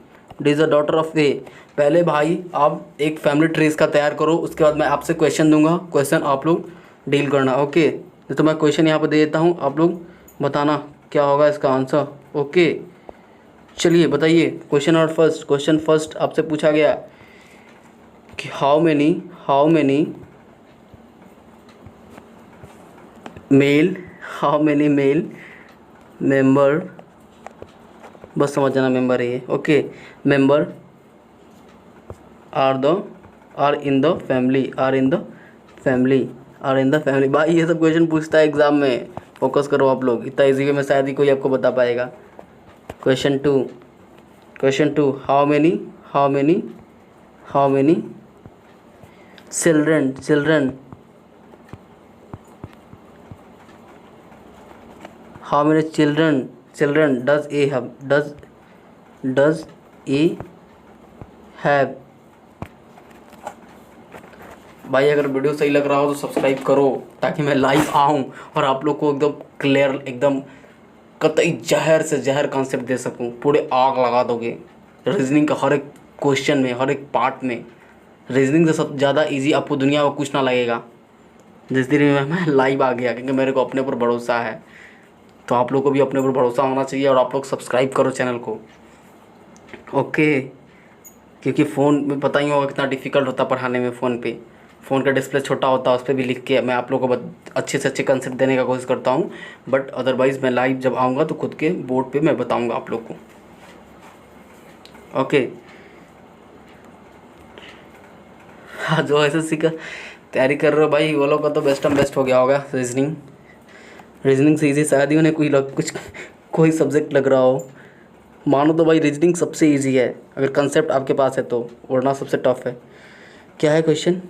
D is the daughter of A. पहले भाई आप एक family trees का तैयार करो, उसके बाद मैं आपसे क्वेश्चन दूंगा, क्वेश्चन आप लोग डील करना। ओके, तो मैं क्वेश्चन यहाँ पे दे देता हूँ, आप लोग बताना क्या होगा इसका आंसर। ओके, चलिए बताइए। क्वेश्चन फर्स्ट आपसे पूछा गया कि हाउ मेनी मेल मेंबर, बस समझ जाना मेंबर है ये। Okay, member are in the family. भाई ये सब क्वेश्चन पूछता है एग्जाम में, फोकस करो आप लोग, इतना इजी वे में शायद ही कोई आपको बता पाएगा। Question two, how many children does A have. भाई अगर वीडियो सही लग रहा हो तो सब्सक्राइब करो, ताकि मैं लाइव आऊँ और आप लोग को एकदम क्लियर, एकदम कतई जहर से जहर कॉन्सेप्ट दे सकूँ। पूरे आग लगा दोगे रीजनिंग का, हर एक क्वेश्चन में, हर एक पार्ट में। रीजनिंग से सब ज़्यादा इजी आपको दुनिया में कुछ ना लगेगा। जिस दिन मैं लाइव आ गया, क्योंकि मेरे को अपने ऊपर भरोसा है, तो आप लोग को भी अपने ऊपर भरोसा होना चाहिए, और आप लोग सब्सक्राइब करो चैनल को। ओके, क्योंकि फ़ोन में पता ही होगा कितना डिफ़िकल्ट होता है पढ़ाने में। फ़ोन का डिस्प्ले छोटा होता है, उस पर भी लिख के मैं आप लोगों को अच्छे से अच्छे कंसेप्ट देने का कोशिश करता हूँ। बट अदरवाइज़ मैं लाइव जब आऊँगा तो खुद के बोर्ड पे मैं बताऊँगा आप लोग को। ओके, हाँ, जो SSC का तैयारी कर रहे हो भाई, वो लोग का तो बेस्ट हो गया होगा रीजनिंग से ईजी शायद ही उन्हें कोई सब्जेक्ट लग रहा हो। मानो तो भाई रीजनिंग सबसे ईजी है अगर कंसेप्ट आपके पास है तो, वरना सबसे टफ है। क्या है क्वेश्चन?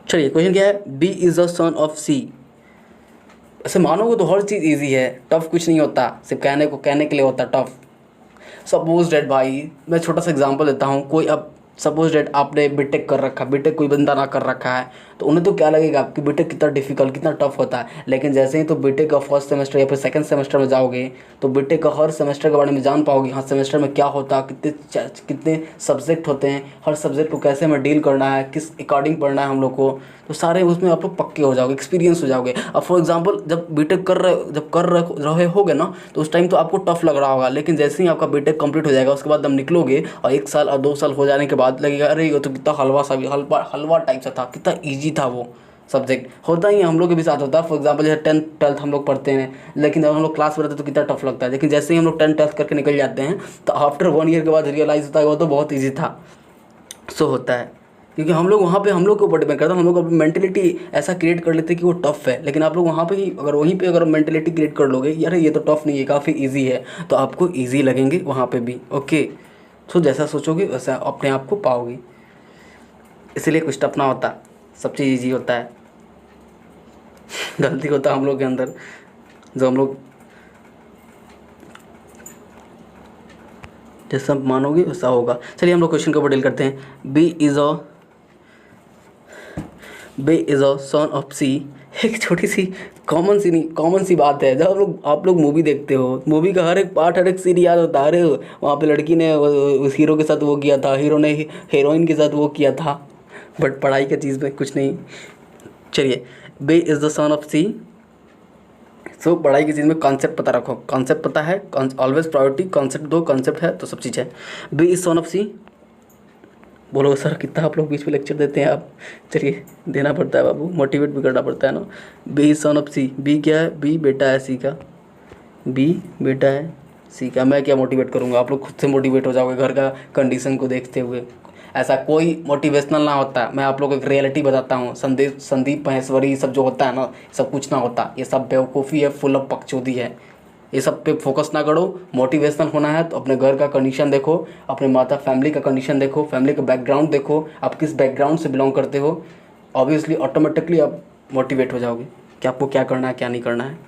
चलिए, क्वेश्चन क्या है? B is the son of C. ऐसे मानोगे तो हर चीज़ इजी है, टफ कुछ नहीं होता, सिर्फ कहने के लिए होता है टफ। सपोज डेट भाई, मैं छोटा सा एग्जांपल देता हूँ। कोई अब सपोज डेट आपने बीटेक कर रखा, बीटेक कोई बंदा ना कर रखा है, तो उन्हें तो क्या लगेगा कि बीटेक कितना डिफिकल्ट, कितना टफ होता है। लेकिन जैसे ही तो बीटेक का फर्स्ट सेमेस्टर या फिर सेकंड सेमेस्टर में जाओगे, तो बीटेक का हर सेमेस्टर के बारे में जान पाओगे। हाँ, सेमेस्टर में क्या होता है, कितने सब्जेक्ट होते हैं, हर सब्जेक्ट को कैसे हमें डील करना है, किस अकॉर्डिंग पढ़ना है हम लोग को, तो सारे उसमें आप लोग पक्के हो जाओगे, एक्सपीरियंस हो जाओगे। अब फॉर एग्जांपल जब बीटेक कर रहे होगे ना, तो उस टाइम तो आपको टफ लग रहा होगा। लेकिन जैसे ही आपका बीटेक कंप्लीट हो जाएगा, उसके बाद जब निकलोगे और 1 साल और 2 साल हो जाने के बाद लगेगा, अरे ये तो कितना हलवा टाइप सा था, कितना ईजी था वो सब्जेक्ट। होता ही है, हम लोग के भी साथ होता है। फॉर एग्जांपल जैसे 10th 12th हम लोग पढ़ते हैं, लेकिन जब हम लोग क्लास में रहते हैं तो कितना टफ लगता है। लेकिन जैसे ही हम लोग 10th 12th करके निकल जाते हैं, तो आफ्टर 1 ईयर के बाद रियलाइज़ होता है वो तो बहुत ईजी था। सो होता है, क्योंकि हम लोग वहाँ पे हम लोग के ऊपर डिपेंड करता है। हम लोग अपनी मेंटेलिटी ऐसा क्रिएट कर लेते हैं कि वो टफ है, लेकिन आप लोग वहाँ पे ही वहीं पे अगर मेंटेलिटी क्रिएट कर लोगे, यार ये तो टफ नहीं है, काफ़ी ईजी है, तो आपको ईजी लगेंगे वहाँ पे भी। ओके, सो जैसा सोचोगे वैसा अपने आप को पाओगे। इसलिए कुछ टफ ना होता, सब चीज़ ईजी होता है। गलती होता है हम लोग के अंदर, जो हम लोग जैसा मानोगे वैसा होगा। चलिए हम लोग क्वेश्चन को डील करते हैं। B is a son of C. एक छोटी सी कॉमन सी बात है, जब आप लोग मूवी देखते हो, मूवी का हर एक पार्ट, हर एक सीन याद होता है। अरे वहाँ पे लड़की ने उस हीरो के साथ वो किया था, हीरो ने हीरोइन के साथ वो किया था, बट पढ़ाई के चीज़ में कुछ नहीं। चलिए, B is the son of C. So पढ़ाई की चीज़ में कॉन्सेप्ट पता रखो, कॉन्सेप्ट पता है, ऑलवेज प्रायोरिटी कॉन्सेप्ट दो, कॉन्सेप्ट है तो सब चीज़ है। बी इज़ सन ऑफ सी। बोलो सर कितना आप लोग बीच में लेक्चर देते हैं आप। चलिए देना पड़ता है बाबू, मोटिवेट भी करना पड़ता है ना। B is son of C. B क्या है? बी बेटा है सी का। बी बेटा है सी का। मैं क्या मोटिवेट करूँगा, आप लोग खुद से मोटिवेट हो जाओगे घर का कंडीशन को देखते हुए। ऐसा कोई मोटिवेशनल ना होता, मैं आप लोग को एक रियलिटी बताता हूँ। संदीप महेश्वरी सब जो होता है ना, सब कुछ ना होता, ये सब बेवकूफ़ी है, फुल ऑफ बकचोदी है। ये सब पे फोकस ना करो। मोटिवेशनल होना है तो अपने घर का कंडीशन देखो, अपने माता फैमिली का कंडीशन देखो, फैमिली का बैकग्राउंड देखो, आप किस बैकग्राउंड से बिलोंग करते हो। ऑब्वियसली ऑटोमेटिकली आप मोटिवेट हो जाओगे कि आपको क्या करना है क्या नहीं करना है।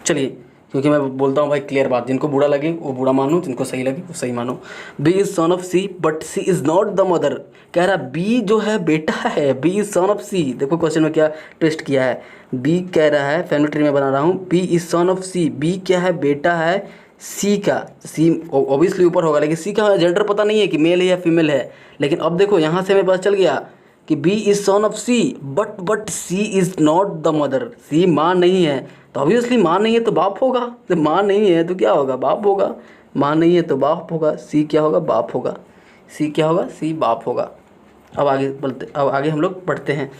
चलिए, क्योंकि मैं बोलता हूँ भाई क्लियर बात, जिनको बुरा लगे वो बुरा मानो, जिनको सही लगे वो सही मानो। B is son of C but C is not the mother. कह रहा बी जो है बेटा है, B is son of C. देखो क्वेश्चन में क्या ट्विस्ट किया है। बी कह रहा है, फैमिली ट्री में बना रहा हूँ, B is son of C. B क्या है? बेटा है सी का। सी ऑब्वियसली ऊपर होगा, लेकिन सी का जेंडर पता नहीं है कि मेल है या फीमेल है। लेकिन अब देखो यहाँ से हमें पता चल गया कि B is son of C but C is not the mother. C माँ नहीं है, तो ऑब्वियसली माँ नहीं है तो बाप होगा। तो माँ नहीं है तो क्या होगा? बाप होगा। माँ नहीं है तो बाप होगा। सी क्या होगा? बाप होगा। सी क्या होगा? सी बाप होगा। अब आगे हम लोग पढ़ते हैं।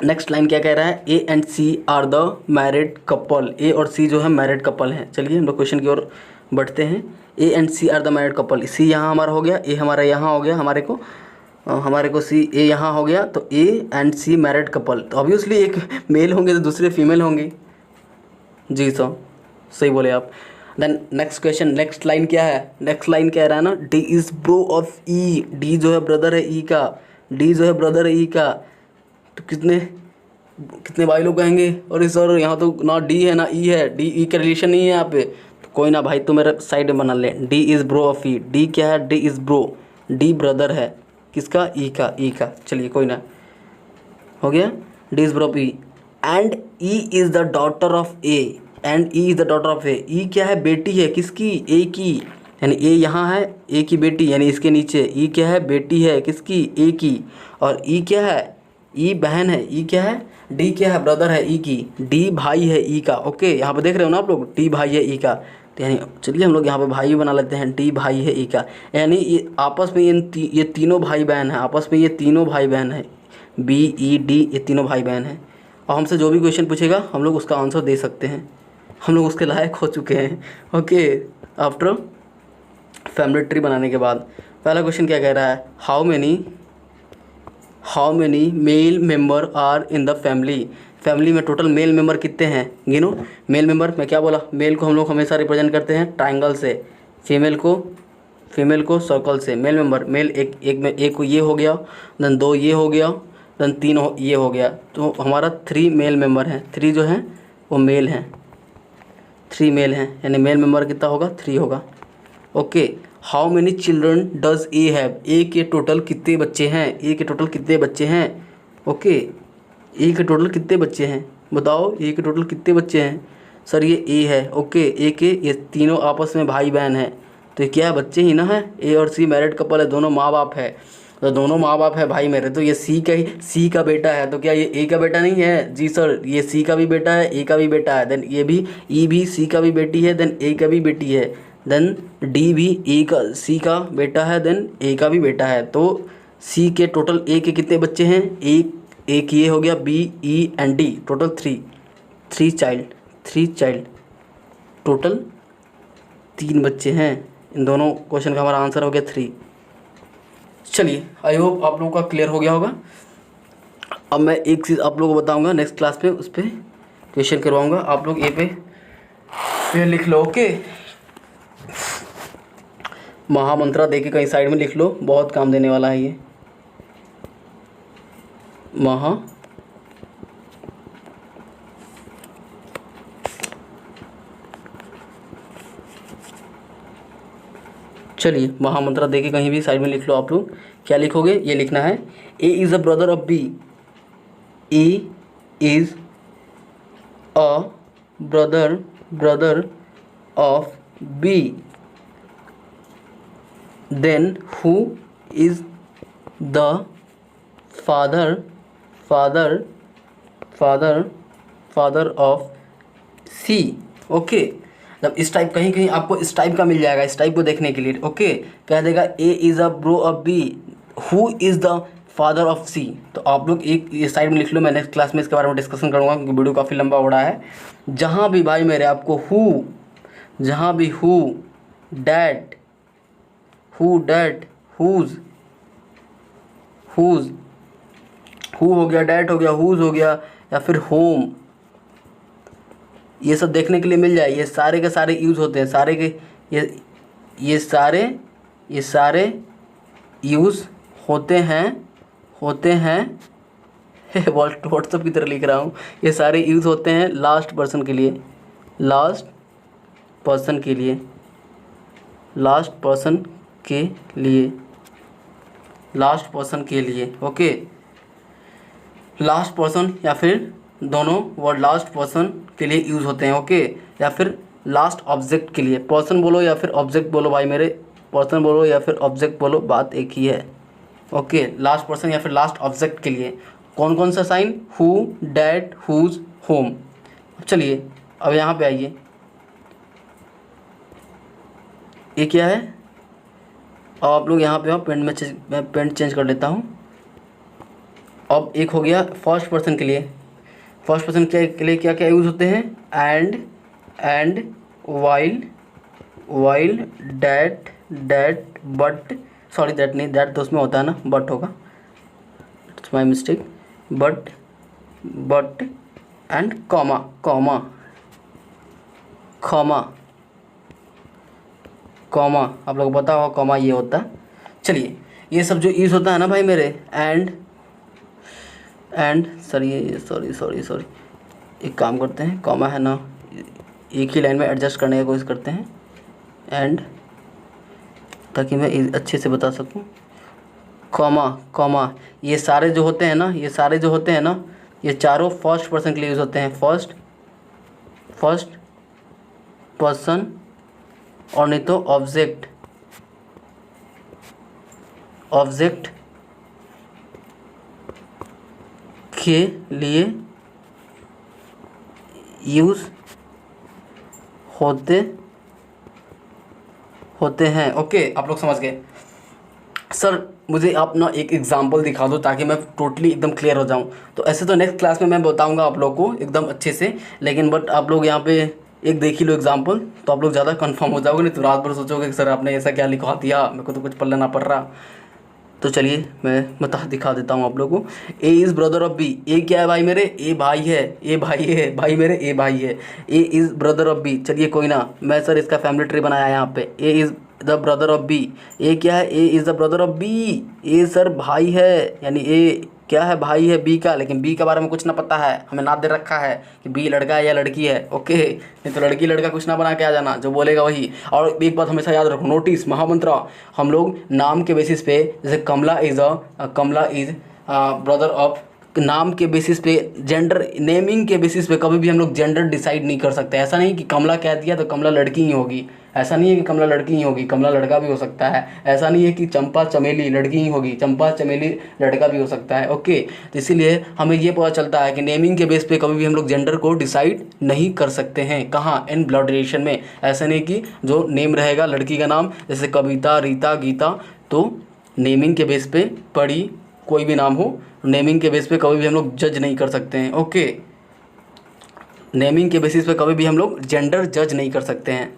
नेक्स्ट लाइन क्या कह रहा है? A and C are the married couple. A और सी जो है मैरिड कपल हैं। चलिए हम लोग क्वेश्चन की ओर बढ़ते हैं। A and C are the married couple. C यहाँ हमारा हो गया, ए हमारा यहाँ हो गया, हमारे को सी ए यहाँ हो गया, तो A and C married couple. तो ऑब्वियसली एक मेल होंगे तो दूसरे फीमेल होंगे। जी सर, सही बोले आप। Then next question, next line क्या है? नेक्स्ट लाइन कह रहा है ना, D is bro of E. D जो है ब्रदर है ई का। डी जो है ब्रदर है ई का। तो कितने भाई लोग कहेंगे अरे सर यहाँ तो ना डी है ना ई है, डी ई का रिलेशन नहीं है यहाँ पे। तो कोई ना भाई, तो मेरा साइड में बना ले। D is bro of E. D क्या है? D is bro. D brother है किसका? ई का। ई का। चलिए कोई ना, हो गया। D is bro of E and E is the daughter of A. And E is the daughter of A. E क्या है? बेटी है किसकी? ए की। यानी ए यहाँ है, ए की बेटी, यानी इसके नीचे ई क्या है? बेटी है किसकी? ए की। और ई क्या है? ई बहन है। ई क्या है? डी क्या है? ब्रदर है ई की। डी भाई है ई का। ओके, यहाँ पे देख रहे हो ना आप लोग, डी भाई है ई का। तो यानी चलिए हम लोग यहाँ पे भाई बना लेते हैं, डी भाई है ई का। यानी ये आपस में ये तीनों भाई बहन है, आपस में ये तीनों भाई बहन है। बी ई डी ये तीनों भाई बहन हैं। और हमसे जो भी क्वेश्चन पूछेगा हम लोग उसका आंसर दे सकते हैं, हम लोग उसके लायक हो चुके हैं। ओके, आफ्टर फैमिली ट्री बनाने के बाद पहला क्वेश्चन क्या कह रहा है? How many male member are in the family. Family में टोटल मेल मेंबर कितने हैं? गिनो। मेल मेंबर मैं क्या बोला? मेल को हम लोग हमेशा रिप्रेजेंट करते हैं ट्राइंगल से, फीमेल को सर्कल से। मेल मेंबर, मेल एक ये हो गया, देन 2 ये हो गया, देन 3 ये हो गया। तो हमारा 3 मेल मेंबर हैं। 3 जो हैं वो मेल हैं, 3 मेल हैं, यानी मेल मेंबर कितना होगा? 3 होगा। Okay, how many children does A have. A के टोटल कितने बच्चे हैं? ए के टोटल कितने बच्चे हैं? ओके, ए के टोटल कितने बच्चे हैं बताओ? ए के टोटल कितने बच्चे हैं? सर ये ए है। ओके, ए के ये तीनों आपस में भाई बहन हैं, तो ये क्या है? बच्चे ही ना है। ए और सी मैरिड कपल है, दोनों माँ बाप है, तो दोनों माँ बाप है भाई मेरे। तो ये सी का बेटा है, तो क्या ये ए का बेटा नहीं है? जी सर, ये सी का भी बेटा है, ए का भी बेटा है। देन ये भी ई भी सी का भी बेटी है, देन ए का भी बेटी है, देन डी भी सी का बेटा है, देन ए का भी बेटा है। तो सी के टोटल ए के कितने बच्चे हैं? एक ये हो गया, B E and D, total 3 child, total 3 बच्चे हैं। इन दोनों क्वेश्चन का हमारा आंसर हो गया 3। चलिए, आई होप आप लोगों का क्लियर हो गया होगा। अब मैं एक चीज़ आप लोगों को बताऊंगा, नेक्स्ट क्लास में उस पर क्वेश्चन करवाऊंगा। आप लोग ए पे लिख लो। ओके, महामंत्रा दे के कहीं साइड में लिख लो, बहुत काम देने वाला है ये। चलिए महामंत्र देखिए, कहीं भी साइड में लिख लो आप लोग। क्या लिखोगे, ये लिखना है A is a brother of B. A is a brother of B. Then who is the father of C. Okay, जब इस टाइप कहीं कहीं आपको इस टाइप का मिल जाएगा, इस टाइप को देखने के लिए। ओके, कह देगा A is a bro of B, who is the father of C. तो आप लोग एक ये साइड में लिख लो, मैं नेक्स्ट क्लास में इसके बारे में डिस्कशन करूँगा क्योंकि वीडियो काफ़ी लंबा हो रहा है। जहाँ भी भाई मेरे आपको जहाँ भी डैट, हुज़ हु हो गया, डैट हो गया, हुज़ हो गया, या फिर होम, ये सब देखने के लिए मिल जाए। ये सारे के सारे यूज़ होते हैं, सारे के ये सारे यूज़ होते हैं व्हाट्सअप की तरह लिख रहा हूँ। ये सारे यूज़ होते हैं लास्ट पर्सन के लिए, लास्ट पर्सन के लिए। ओके, लास्ट पर्सन या फिर दोनों वर्ड लास्ट पर्सन के लिए यूज़ होते हैं। ओके, या फिर लास्ट ऑब्जेक्ट के लिए। पर्सन बोलो या फिर ऑब्जेक्ट बोलो भाई मेरे, पर्सन बोलो या फिर ऑब्जेक्ट बोलो, बात एक ही है। ओके, लास्ट पर्सन या फिर लास्ट ऑब्जेक्ट के लिए कौन कौन सा sign, who, that, whose, whom. चलिए अब यहाँ पे आइए, ये क्या है। अब आप लोग यहाँ पे हो, मैं पेंट चेंज कर लेता हूँ। अब एक हो गया फर्स्ट पर्सन के लिए। फर्स्ट पर्सन के लिए क्या क्या यूज़ होते हैं, and, while, that, but, sorry that नहीं, दैट तो उसमें होता है ना, बट होगा, it's my mistake, but and comma, आप लोग पता हो कॉमा ये होता है। चलिए ये सब जो यूज़ होता है ना भाई मेरे, एंड सॉरी, एक काम करते हैं, कॉमा है ना, एक ही लाइन में एडजस्ट करने की कोशिश करते हैं, एंड, ताकि मैं अच्छे से बता सकूं। कॉमा, ये सारे जो होते हैं ना, ये चारों फर्स्ट पर्सन के लिए यूज़ होते हैं। फर्स्ट पर्सन, और नहीं तो ऑब्जेक्ट के लिए यूज़ होते हैं। ओके, आप लोग समझ गए। सर मुझे आप ना एक एग्जांपल दिखा दो ताकि मैं टोटली एकदम क्लियर हो जाऊं। तो ऐसे तो नेक्स्ट क्लास में मैं बताऊंगा आप लोग को एकदम अच्छे से, लेकिन बट आप लोग यहाँ पे एक देख ही लो एग्जांपल, तो आप लोग ज़्यादा कंफर्म हो जाओगे, नहीं तो रात भर सोचोगे कि सर आपने ऐसा क्या लिखवा दिया, मेरे को तो कुछ पढ़ लेना पड़ रहा। तो चलिए मैं दिखा देता हूँ आप लोगों को। A is brother of B. A क्या है भाई मेरे, ए भाई है, भाई मेरे, ए भाई है। A is brother of B. चलिए कोई ना, मैं सर इसका फैमिली ट्री बनाया यहाँ पे। A is the brother of B. A क्या है, A is the brother of B. A sir भाई है, यानी ए क्या है, भाई है बी का, लेकिन बी के बारे में कुछ ना पता है, हमें ना दे रखा है कि बी लड़का है या लड़की है। ओके, नहीं तो लड़की लड़का कुछ ना बना के आ जाना, जो बोलेगा वही। और एक बात हमेशा याद रखो, नोटिस महामंत्र, हम लोग नाम के बेसिस पे, जैसे कमला इज़ ब्रदर ऑफ, नाम के बेसिस पे, जेंडर नेमिंग के बेसिस पे कभी भी हम लोग जेंडर डिसाइड नहीं कर सकते। ऐसा नहीं कि कमला कह दिया तो कमला लड़की ही होगी, ऐसा नहीं है कि कमला लड़की ही होगी, कमला लड़का भी हो सकता है। ऐसा नहीं है कि चंपा चमेली लड़की ही होगी, चंपा चमेली लड़का भी हो सकता है। ओके, तो इसीलिए हमें ये पता चलता है कि नेमिंग के बेस पे कभी भी हम लोग जेंडर को डिसाइड नहीं कर सकते हैं। कहाँ, इन ब्लड रिलेशन में। ऐसा नहीं कि जो नेम रहेगा लड़की का नाम, जैसे कविता, रीता, गीता, तो नेमिंग के बेस पे पढ़ी कोई भी नाम हो, नेमिंग के बेस पे कभी भी हम लोग जज नहीं कर सकते हैं। ओके, नेमिंग के बेसिस पे कभी भी हम लोग जेंडर जज नहीं कर सकते हैं।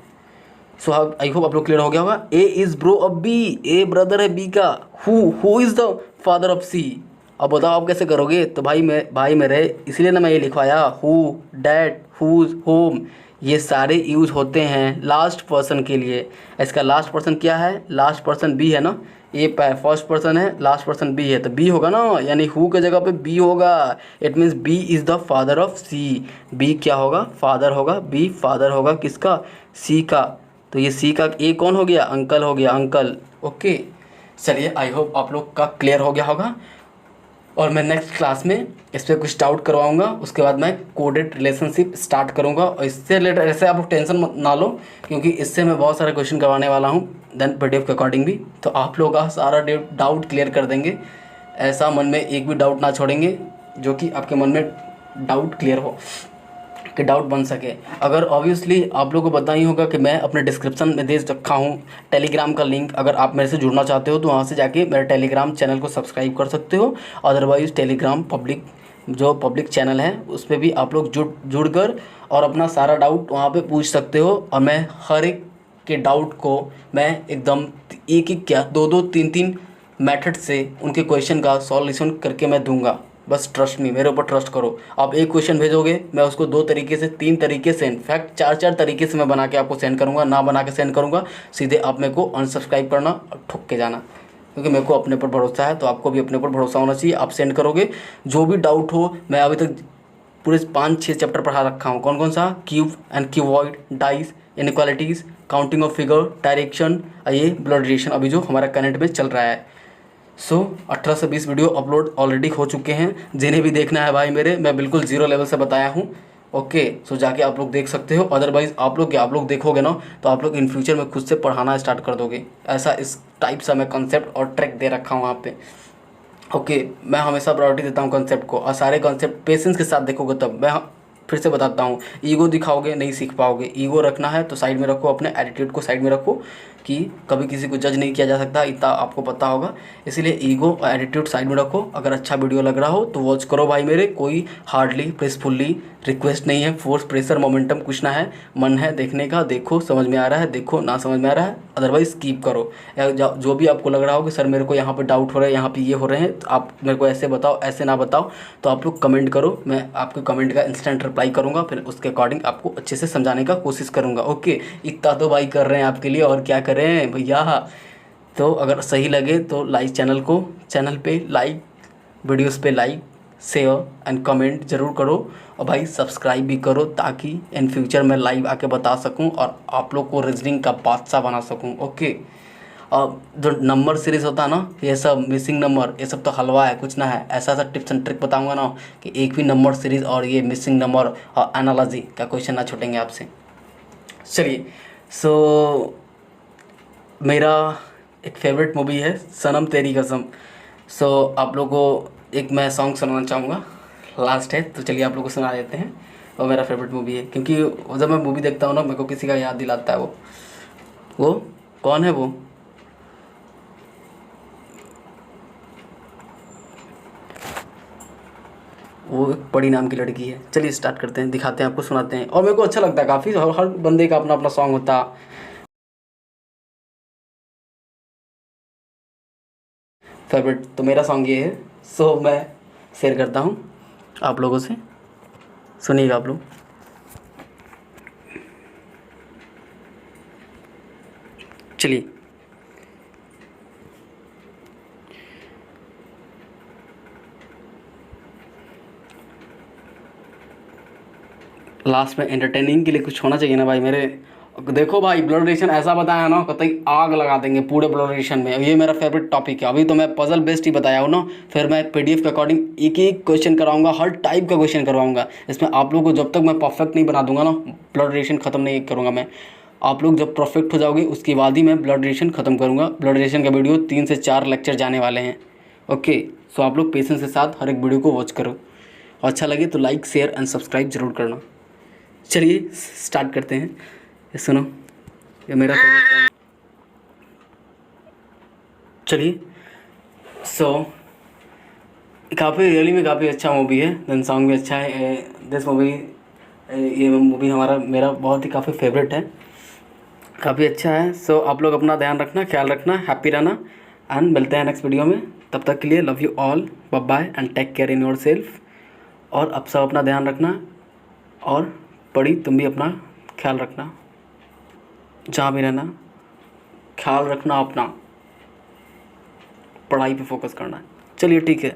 सो आई होप आप लोग क्लियर हो गया होगा। A is bro of B, A brother है बी का। Who is the father of C. अब बताओ आप कैसे करोगे। तो भाई मेरे इसलिए ना मैं ये लिखवाया, हु, डैट, हुज, होम, ये सारे यूज़ होते हैं लास्ट पर्सन के लिए। इसका लास्ट पर्सन क्या है, लास्ट पर्सन बी है ना, ए फर्स्ट पर्सन है, लास्ट पर्सन बी है, तो बी होगा ना, यानी हु के जगह पे बी होगा। It means B is the father of C. B क्या होगा, फादर होगा। बी फादर होगा किसका, सी का। तो ये सी का ए कौन हो गया, अंकल हो गया, अंकल। ओके चलिए, आई होप आप लोग का क्लियर हो गया होगा, और मैं नेक्स्ट क्लास में इस पर कुछ डाउट करवाऊंगा। उसके बाद मैं कोडेड रिलेशनशिप स्टार्ट करूंगा, और इससे रिलेटेड ऐसे आप लोग टेंशन मत ना लो, क्योंकि इससे मैं बहुत सारे क्वेश्चन करवाने वाला हूँ देन पीडीएफ के अकॉर्डिंग भी, तो आप लोग का सारा डाउट क्लियर कर देंगे। ऐसा मन में एक भी डाउट ना छोड़ेंगे जो कि आपके मन में डाउट क्लियर हो, कि डाउट बन सके। अगर ऑब्वियसली आप लोगों को पता ही होगा कि मैं अपने डिस्क्रिप्शन में दे रखा हूँ टेलीग्राम का लिंक, अगर आप मेरे से जुड़ना चाहते हो तो वहाँ से जाके मेरे टेलीग्राम चैनल को सब्सक्राइब कर सकते हो। अदरवाइज़ टेलीग्राम पब्लिक चैनल है, उस पर भी आप लोग जुड़ कर और अपना सारा डाउट वहाँ पे पूछ सकते हो, और मैं हर एक के डाउट को मैं एकदम एक क्या 2 3 मेथड से उनके क्वेश्चन का सॉल्यूशन करके मैं दूंगा। बस ट्रस्ट मी, मेरे ऊपर ट्रस्ट करो। आप एक क्वेश्चन भेजोगे, मैं उसको 2 तरीके से, 3 तरीके से, इनफैक्ट 4 तरीके से मैं बना के आपको सेंड करूँगा, ना बना के सेंड करूँगा। सीधे आप मेरे को अनसब्सक्राइब करना और ठुक के जाना, क्योंकि मेरे को अपने पर भरोसा है, तो आपको भी अपने पर भरोसा होना चाहिए। आप सेंड करोगे, जो भी डाउट हो, मैं अभी तक पूरे 5-6 चैप्टर पढ़ा रखा हूँ। कौन कौन सा? Cube and cuboid, dice, inequalities, counting of figure, direction, ये ब्लड रिलेशन अभी जो हमारा करंट में चल रहा है। 18 से 20 वीडियो अपलोड ऑलरेडी हो चुके हैं, जिन्हें भी देखना है भाई मेरे, मैं बिल्कुल 0 लेवल से बताया हूँ। ओके जाके आप लोग देख सकते हो। अदरवाइज़ आप लोग देखोगे ना, तो आप लोग इन फ्यूचर में खुद से पढ़ाना स्टार्ट कर दोगे। ऐसा इस टाइप सा मैं कंसेप्ट और ट्रैक दे रखा हूँ वहाँ पे। ओके मैं हमेशा प्रायोरिटी देता हूँ कंसेप्ट को, और सारे कंसेप्ट पेशेंस के साथ देखोगे तब। मैं फिर से बताता हूँ, ईगो दिखाओगे नहीं सीख पाओगे। ईगो रखना है तो साइड में रखो, अपने एटीट्यूड को साइड में रखो, कि कभी किसी को जज नहीं किया जा सकता, इतना आपको पता होगा। इसीलिए ईगो और एटीट्यूड साइड में रखो। अगर अच्छा वीडियो लग रहा हो तो वॉच करो भाई मेरे, कोई हार्डली प्रेसफुल्ली रिक्वेस्ट नहीं है, फोर्स प्रेशर मोमेंटम कुछ ना है। मन है देखने का, देखो, समझ में आ रहा है देखो, ना समझ में आ रहा है अदरवाइज स्किप करो। या जो भी आपको लग रहा हो कि सर मेरे को यहाँ पर डाउट हो रहा है, यहाँ पे ये हो रहे हैं, तो आप मेरे को ऐसे बताओ, ऐसे ना बताओ, तो आप लोग कमेंट करो, मैं आपके कमेंट का इंस्टेंट रिप्लाई करूँगा, फिर उसके अकॉर्डिंग आपको अच्छे से समझाने का कोशिश करूँगा। ओके इतना तो भाई कर रहे हैं आपके लिए, और क्या करें भैया। तो अगर सही लगे तो लाइक चैनल पे लाइक, वीडियोस पे लाइक, शेयर एंड कमेंट ज़रूर करो, और भाई सब्सक्राइब भी करो, ताकि इन फ्यूचर मैं लाइव आके बता सकूं और आप लोग को रीजनिंग का बादशाह बना सकूं। ओके अब जो नंबर सीरीज़ होता है ना, ये सब मिसिंग नंबर, ये सब तो हलवा है, कुछ ना है। ऐसा ऐसा टिप्स एंड ट्रिक बताऊंगा ना कि एक भी नंबर सीरीज़ और ये मिसिंग नंबर और एनालॉजी का क्वेश्चन ना छूटेंगे आपसे। चलिए मेरा एक फेवरेट मूवी है सनम तेरी कसम। आप लोगों को एक मैं सॉन्ग सुनाना चाहूँगा, लास्ट है, तो चलिए आप लोगों को सुना देते हैं। वो मेरा फेवरेट मूवी है, क्योंकि जब मैं मूवी देखता हूँ ना, मेरे को किसी का याद दिलाता है। वो कौन है? वो एक परी नाम की लड़की है। चलिए स्टार्ट करते हैं, दिखाते हैं आपको, सुनाते हैं। और मेरे को अच्छा लगता है काफ़ी, हर बंदे का अपना अपना सॉन्ग होता। फेवरेट तो मेरा सॉन्ग ये है, मैं शेयर करता हूँ आप लोगों से, सुनिएगा आप लोग। चलिए लास्ट में एंटरटेनिंग के लिए कुछ होना चाहिए ना भाई मेरे। देखो भाई ब्लड रिलेशन ऐसा बताया ना, कतई आग लगा देंगे पूरे ब्लड रिलेशन में। ये मेरा फेवरेट टॉपिक है। अभी तो मैं पजल बेस्ड ही बताया हूँ ना, फिर मैं पीडीएफ के अकॉर्डिंग एक एक क्वेश्चन कराऊंगा, हर टाइप का क्वेश्चन करवाऊंगा। इसमें आप लोगों को जब तक मैं परफेक्ट नहीं बना दूंगा ना, ब्लड रिलेशन ख़त्म नहीं करूँगा मैं। आप लोग जब परफेक्ट हो जाओगे उसके बाद ही मैं ब्लड रिलेशन ख़त्म करूँगा। ब्लड रिलेशन का वीडियो 3 से 4 लेक्चर जाने वाले हैं। ओके आप लोग पेशेंस के साथ हर एक वीडियो को वॉच करो, और अच्छा लगे तो लाइक शेयर एंड सब्सक्राइब जरूर करना। चलिए स्टार्ट करते हैं। ये सुनो, ये मेरा फेवरेट सॉन्ग। चलिए काफ़ी रियली में काफ़ी अच्छा मूवी है, देन सॉन्ग भी अच्छा है। दिस मूवी, ये मूवी मेरा बहुत ही काफ़ी फेवरेट है, काफ़ी अच्छा है। आप लोग अपना ध्यान रखना, ख्याल रखना, हैप्पी रहना, एंड मिलते हैं नेक्स्ट वीडियो में। तब तक के लिए love you all, bye bye and take care in your self. और अब सब अपना ध्यान रखना, और पढ़ी तुम भी अपना ख्याल रखना, जहाँ भी रहना ख्याल रखना, अपना पढ़ाई पे फोकस करना। चलिए ठीक है,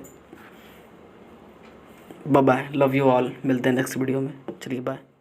bye bye, love you all, मिलते हैं नेक्स्ट वीडियो में। चलिए बाय।